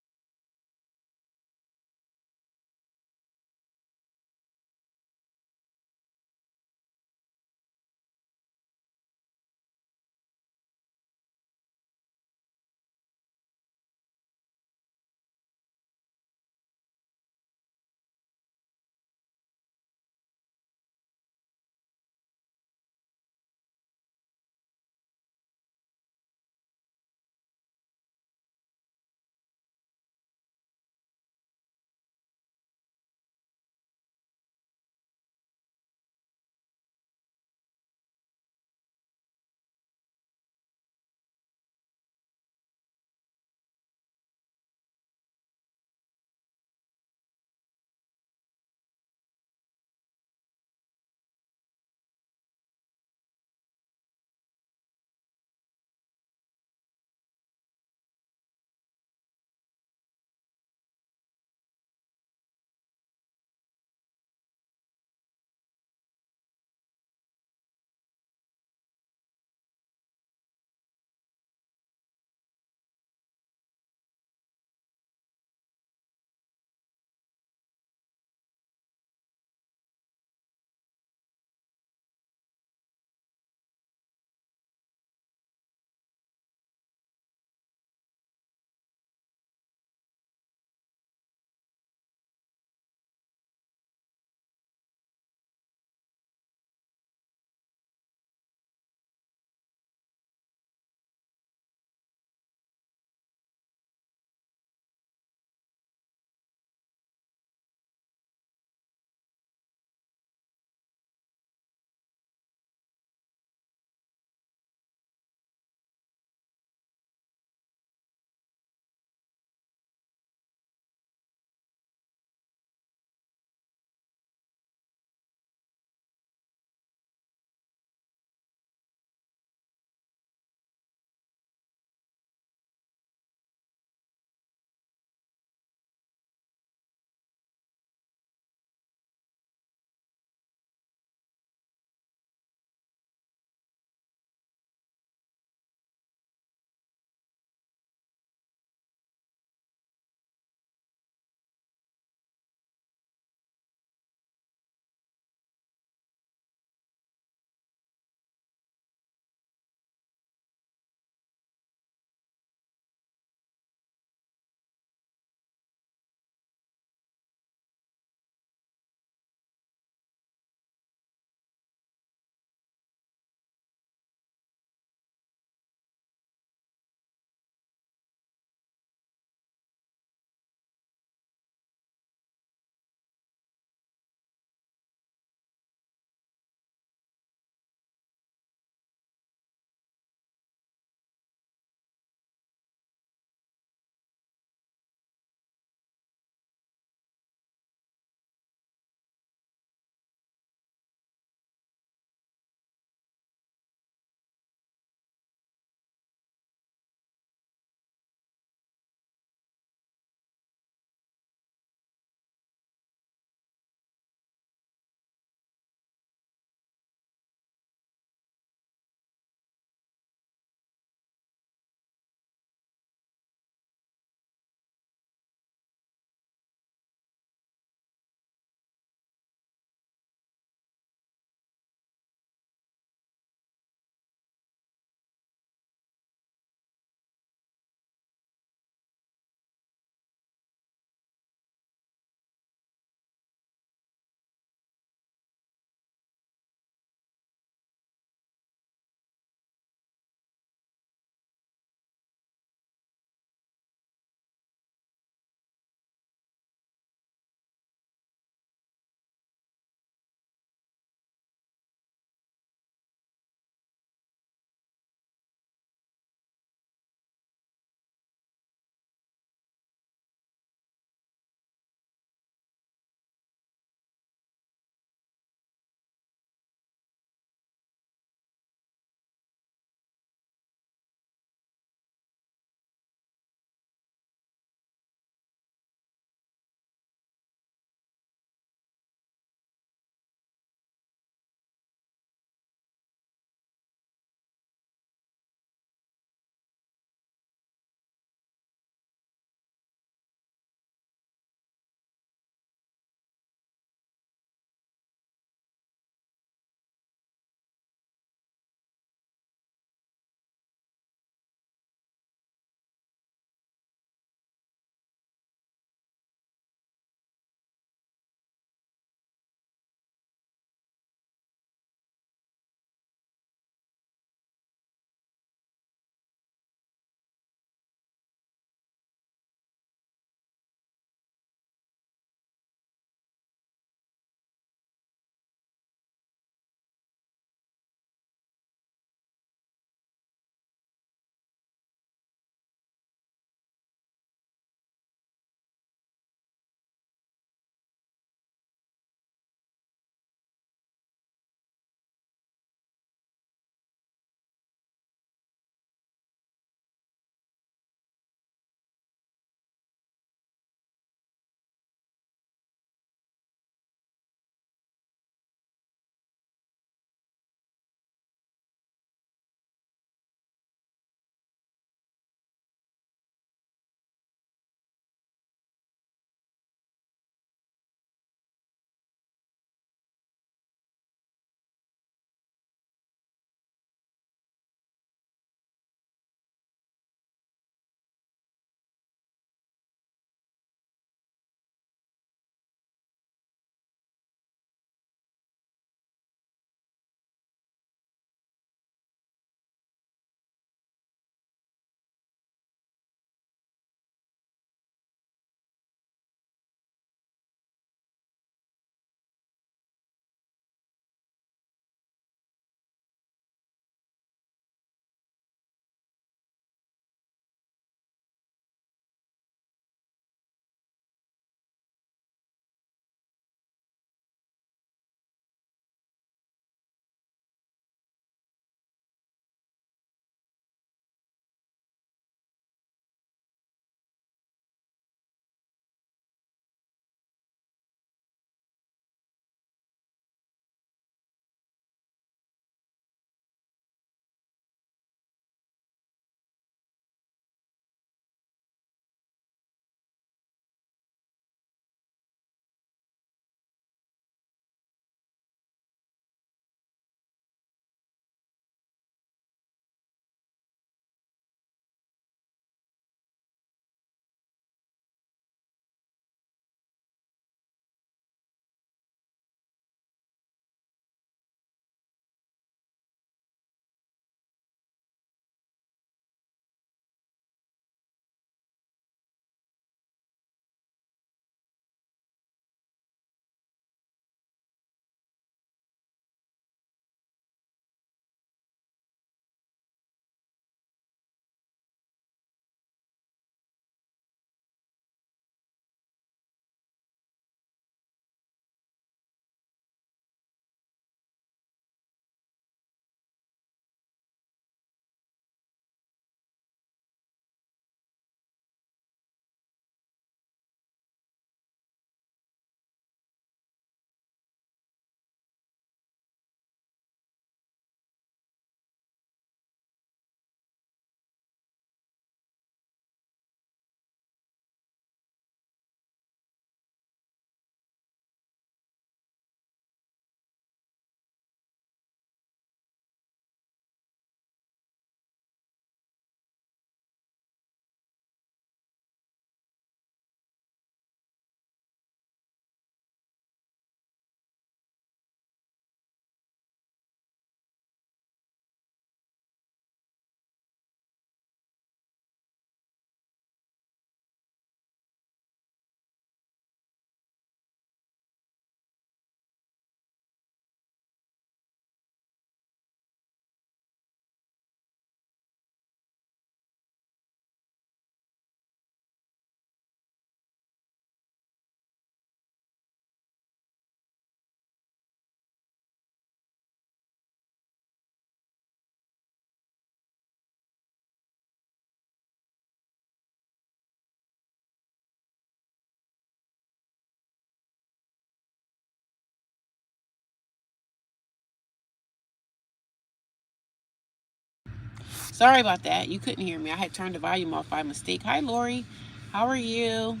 Speaker 1: Sorry about that. You couldn't hear me. I had turned the volume off by mistake. Hi, Lori. How are you?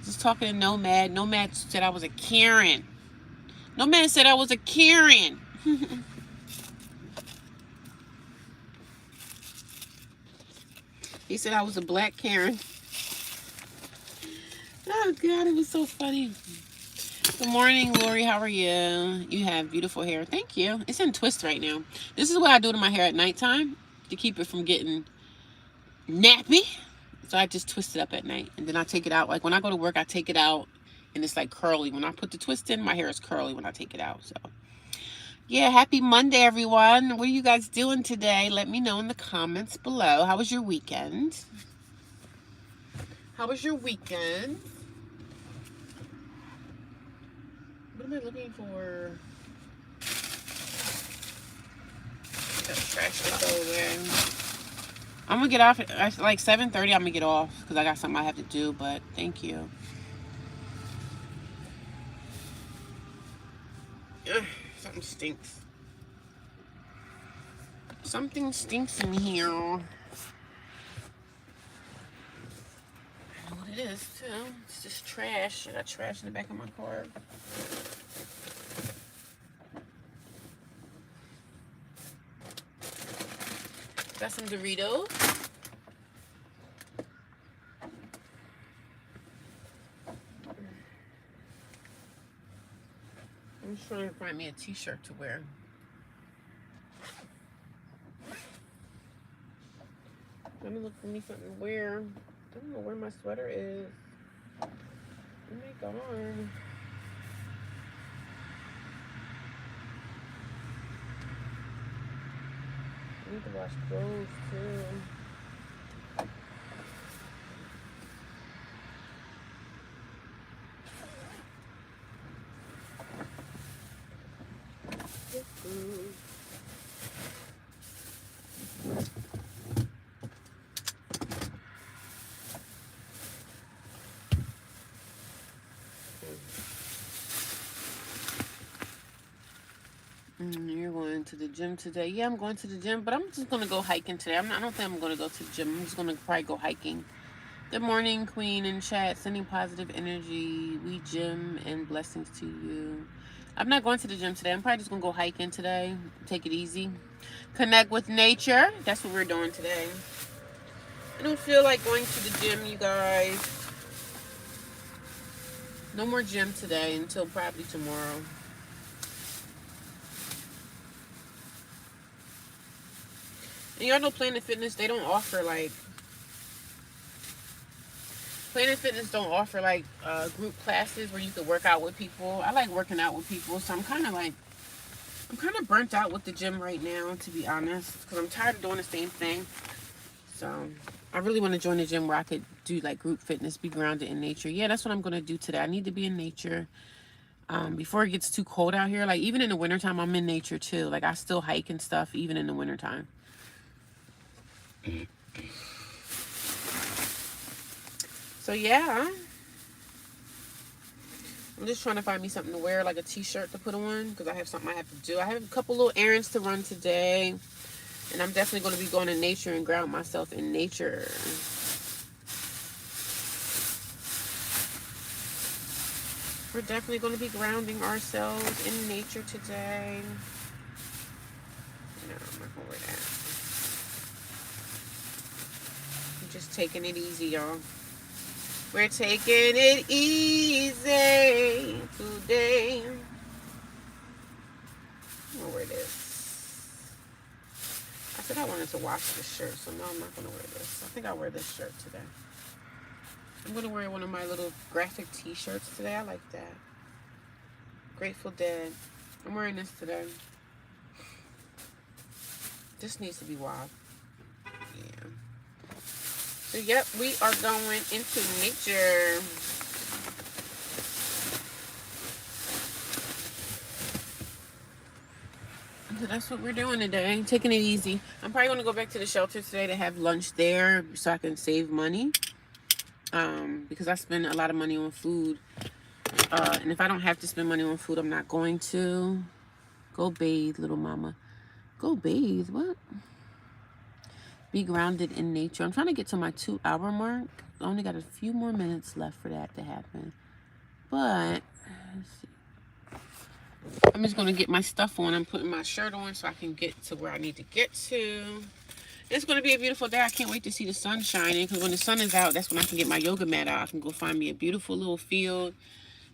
Speaker 1: Just talking to Nomad. Nomad said I was a Karen. Nomad said I was a Karen. He said I was a black Karen. Oh, God, it was so funny. Good morning, Lori. How are you? You have beautiful hair. Thank you. It's in twist right now. This is what I do to my hair at nighttime to keep it from getting nappy. So I just twist it up at night. And then I take it out. Like when I go to work, I take it out. And it's like curly. When I put the twist in, my hair is curly when I take it out. So, yeah, happy Monday, everyone. What are you guys doing today? Let me know in the comments below. How was your weekend? How was your weekend? What am I looking for? Trash to go away. I'm gonna get off at like 7:30. I'm gonna get off because I got something I have to do. But thank you. Ugh, something stinks. Something stinks in here. I know what it is too. It's just trash. I got trash in the back of my car. Got some Doritos. I'm just trying to find me a t-shirt to wear. I'm gonna look for me something to wear. I don't know where my sweater is. Oh my God. I need to wash clothes too. You're going to the gym today? Yeah, I'm going to the gym, but I'm just going to go hiking today. I don't think I'm going to go to the gym. I'm just going to probably go hiking. Good morning, Queen in chat. Sending positive energy. We gym and blessings to you. I'm not going to the gym today. I'm probably just going to go hiking today. Take it easy. Connect with nature. That's what we're doing today. I don't feel like going to the gym, you guys. No more gym today until probably tomorrow. And y'all know Planet Fitness, they don't offer like... Planet Fitness don't offer like group classes where you can work out with people. I like working out with people, so I'm kind of burnt out with the gym right now, to be honest, because I'm tired of doing the same thing. So I really want to join the gym where I could do like group fitness, be grounded in nature. Yeah, that's what I'm going to do today. I need to be in nature before it gets too cold out here. Like even in the wintertime, I'm in nature too. Like I still hike and stuff even in the wintertime. So yeah, I'm just trying to find me something to wear, like a t-shirt to put on, because I have something I have to do. I have a couple little errands to run today, and I'm definitely going to be going to nature and ground myself in nature. We're definitely going to be grounding ourselves in nature today. No, I'm not going to wear that. I'm just taking it easy, y'all. We're taking it easy today. I'm gonna wear this. I said I wanted to wash this shirt, so no, I'm not gonna wear this. I think I'll wear this shirt today. I'm gonna wear one of my little graphic t-shirts today. I like that. Grateful Dead. I'm wearing this today. This needs to be washed. Yeah. So, yep, we are going into nature. So that's what we're doing today. Taking it easy. I'm probably going to go back to the shelter today to have lunch there so I can save money. Because I spend a lot of money on food. And if I don't have to spend money on food, I'm not going to. Go bathe, little mama. Go bathe? What? Be grounded in nature. I'm trying to get to my 2-hour mark. I only got a few more minutes left for that to happen. But let's see. I'm just going to get my stuff on. I'm putting my shirt on so I can get to where I need to get to. It's going to be a beautiful day. I can't wait to see the sun shining, because when the sun is out, that's when I can get my yoga mat out. I can go find me a beautiful little field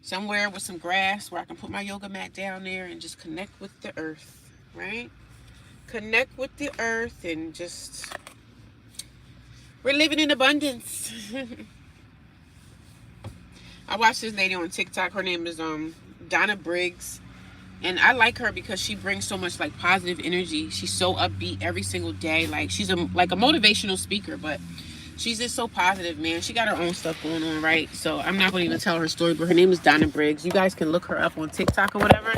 Speaker 1: somewhere with some grass where I can put my yoga mat down there and just connect with the earth, right? Connect with the earth and just, we're living in abundance. I watched this lady on TikTok. Her name is Donna Briggs. And I like her because she brings so much like positive energy. She's so upbeat every single day. Like she's like a motivational speaker, but she's just so positive, man. She got her own stuff going on, right? So I'm not going to even tell her story, but her name is Donna Briggs. You guys can look her up on TikTok or whatever.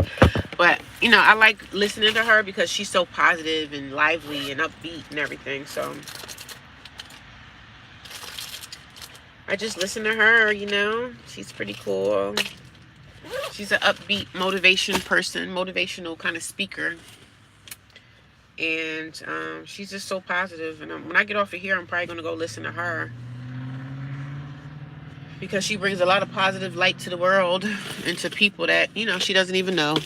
Speaker 1: But, you know, I like listening to her because she's so positive and lively and upbeat and everything. So I just listen to her, you know. She's pretty cool. She's an upbeat motivation person, motivational kind of speaker. And she's just so positive. And when I get off of here, I'm probably going to go listen to her, because she brings a lot of positive light to the world and to people that, you know, she doesn't even know.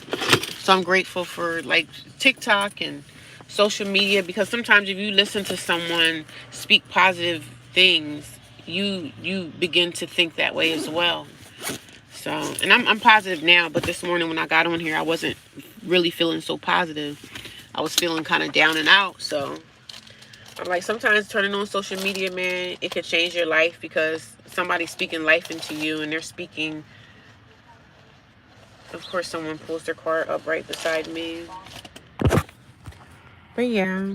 Speaker 1: So I'm grateful for like TikTok and social media, because sometimes if you listen to someone speak positive things, you begin to think that way as well. So, and I'm positive now, but this morning when I got on here, I wasn't really feeling so positive. I was feeling kind of down and out. So I'm like, sometimes turning on social media, man, it could change your life, because somebody's speaking life into you, and they're speaking. Of course, someone pulls their car up right beside me. But yeah,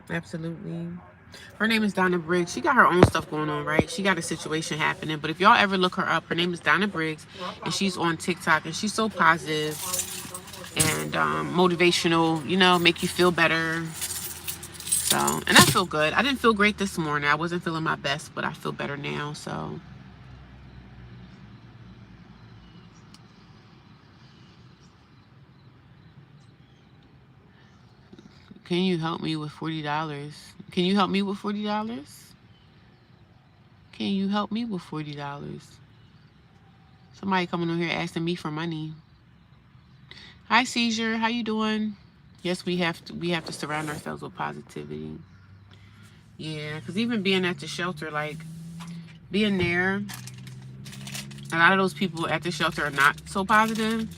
Speaker 1: absolutely. Her name is Donna Briggs. She got her own stuff going on, right? She got a situation happening. But if y'all ever look her up, her name is Donna Briggs, and she's on TikTok, and she's so positive and motivational, you know, make you feel better. So, and I feel good. I didn't feel great this morning. I wasn't feeling my best, but I feel better now. So, can you help me with $40? Can you help me with $40? Can you help me with $40? Somebody coming on here asking me for money. Hi, Seizure. How you doing? Yes, we have to surround ourselves with positivity. Yeah, because even being at the shelter, like being there, a lot of those people at the shelter are not so positive,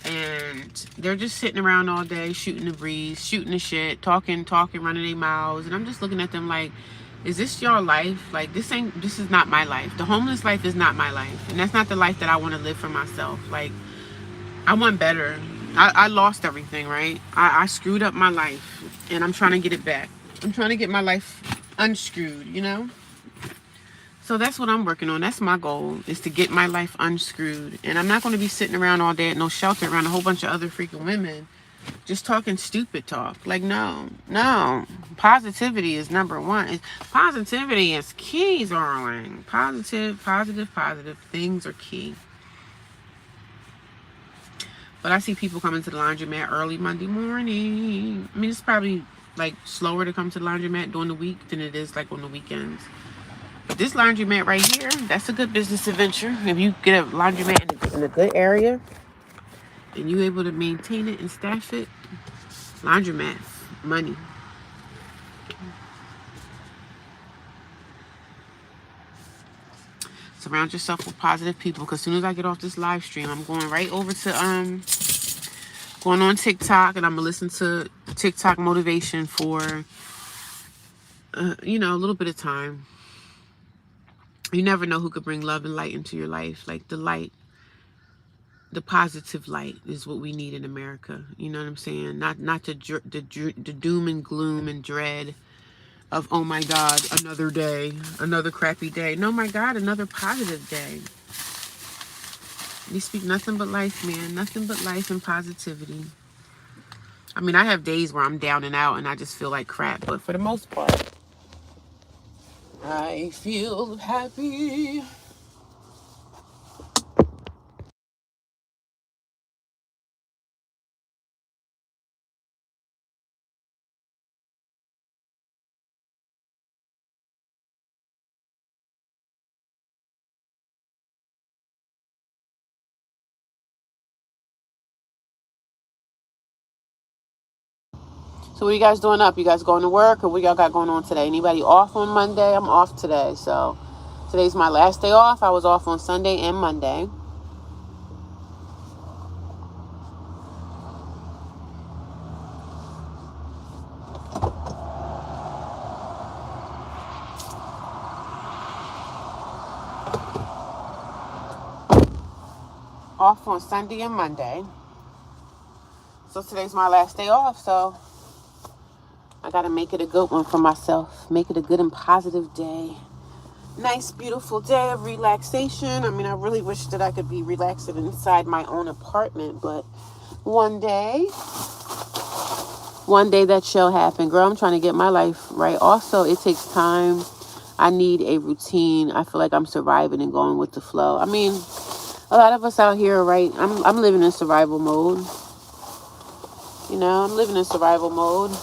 Speaker 1: and they're just sitting around all day, shooting the breeze, shooting the shit, talking, running their mouths, and I'm just looking at them like, is this your life? Like, this is not my life. The homeless life is not my life, and that's not the life that I want to live for myself. Like, I want better. I lost everything, right? I screwed up my life, and I'm trying to get it back. I'm trying to get my life unscrewed, you know? So that's what I'm working on. That's my goal, is to get my life unscrewed. And I'm not going to be sitting around all day at no shelter around a whole bunch of other freaking women just talking stupid talk. Like, no. Positivity is number one. Positivity is key, darling. Positive things are key. But I see people coming to the laundromat early Monday morning. I mean, it's probably like slower to come to the laundromat during the week than it is like on the weekends. But this laundromat right here, that's a good business adventure. If you get a laundromat in a good area and you're able to maintain it and staff it, laundromat money. Surround yourself with positive people, because as soon as I get off this live stream, I'm going right over to going on TikTok, and I'm gonna listen to TikTok motivation for you know, a little bit of time. You never know who could bring love and light into your life. Like, the light, the positive light is what we need in America. You know what I'm saying? Not the doom and gloom and dread of, oh my God, another day, another crappy day. No, my God, another positive day. We speak nothing but life, man. Nothing but life and positivity. I mean, I have days where I'm down and out and I just feel like crap, but for the most part, I feel happy. So what are you guys doing up? You guys going to work, or what y'all got going on today? Anybody off on Monday? I'm off today, so today's my last day off. I was off on Sunday and Monday. Off on Sunday and Monday. So today's my last day off, so I gotta make it a good one for myself. Make it a good and positive day. Nice, beautiful day of relaxation. I mean, I really wish that I could be relaxing inside my own apartment, but one day that shall happen. Girl, I'm trying to get my life right. Also, it takes time. I need a routine. I feel like I'm surviving and going with the flow. I mean, a lot of us out here, right? I'm living in survival mode. You know, I'm living in survival mode.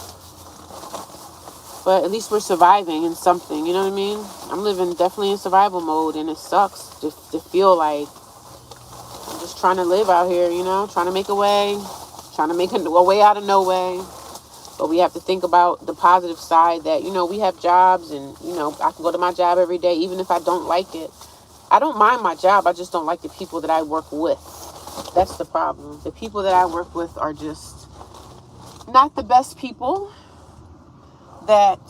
Speaker 1: But at least we're surviving in something, you know what I mean? I'm living definitely in survival mode, and it sucks just to feel like I'm just trying to live out here, you know? Trying to make a way, trying to make a way out of no way. But we have to think about the positive side that, you know, we have jobs, and, you know, I can go to my job every day, even if I don't like it. I don't mind my job. I just don't like the people that I work with. That's the problem. The people that I work with are just not the best people that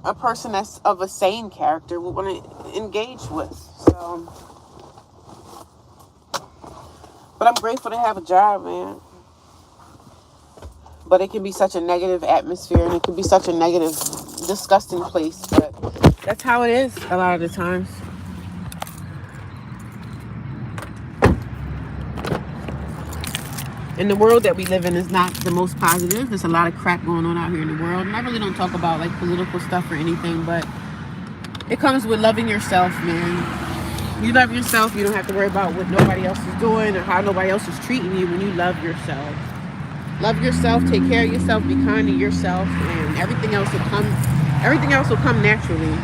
Speaker 1: a person that's of a sane character would want to engage with. So, but I'm grateful to have a job, man. But it can be such a negative atmosphere, and it can be such a negative, disgusting place. But that's how it is a lot of the times. And the world that we live in is not the most positive. There's a lot of crap going on out here in the world. And I really don't talk about like political stuff or anything, but it comes with loving yourself, man. You love yourself, you don't have to worry about what nobody else is doing or how nobody else is treating you when you love yourself. Love yourself, take care of yourself, be kind to yourself, and everything else will come naturally.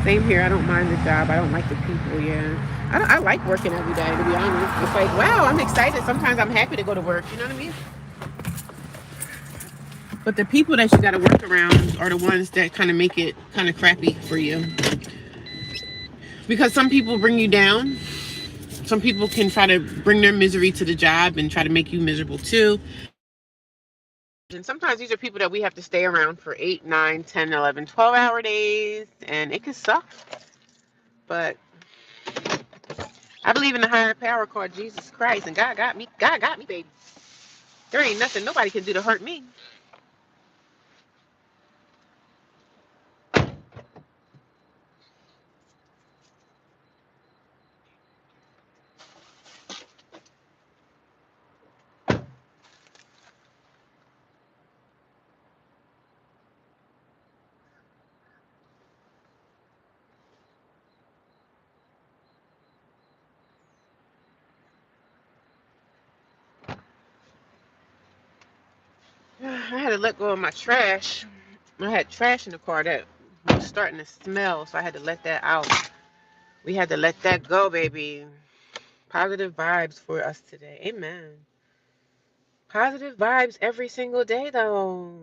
Speaker 1: Same here. I don't mind the job. I don't like the people, yeah. I like working every day, to be honest. It's like, wow, I'm excited. Sometimes I'm happy to go to work, you know what I mean? But the people that you got to work around are the ones that kind of make it kind of crappy for you. Because some people bring you down. Some people can try to bring their misery to the job and try to make you miserable too. And sometimes these are people that we have to stay around for 8, 9, 10, 11, 12-hour days. And it can suck. But I believe in the higher power called Jesus Christ. And God got me. God got me, baby. There ain't nothing nobody can do to hurt me. I had to let go of my trash. I had trash in the car that was starting to smell, so I had to let that out. We had to let that go, baby. Positive vibes for us today. Amen. Positive vibes every single day, though.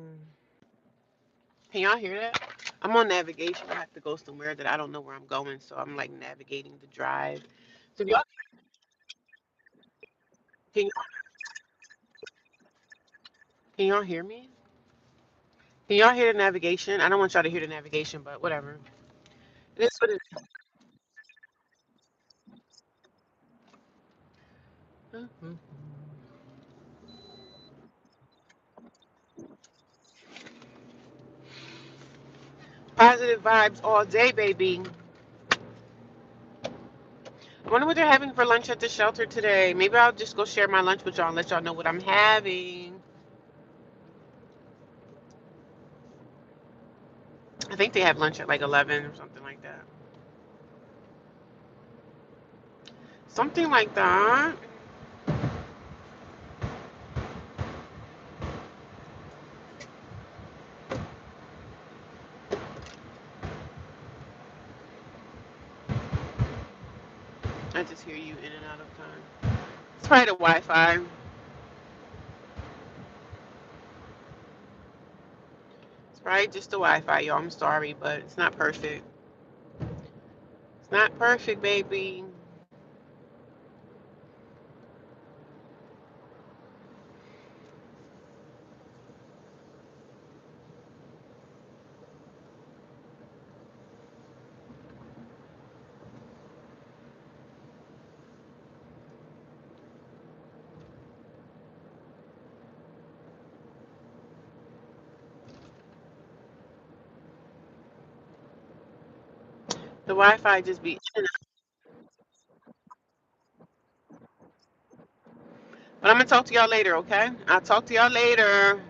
Speaker 1: Can y'all hear that? I'm on navigation. I have to go somewhere that I don't know where I'm going, so I'm like navigating the drive. So y'all can, can y'all hear me? Can y'all hear the navigation? I don't want y'all to hear the navigation, but whatever. It is what it is. Mhm. Positive vibes all day, baby. I wonder what they're having for lunch at the shelter today. Maybe I'll just go share my lunch with y'all and let y'all know what I'm having. I think they have lunch at like 11 or something like that. Something like that. I just hear you in and out of time. It's probably the Wi-Fi. Right? Just the Wi-Fi, y'all. I'm sorry, but it's not perfect. It's not perfect, baby. The Wi-Fi just be. But I'm gonna talk to y'all later, okay? I'll talk to y'all later.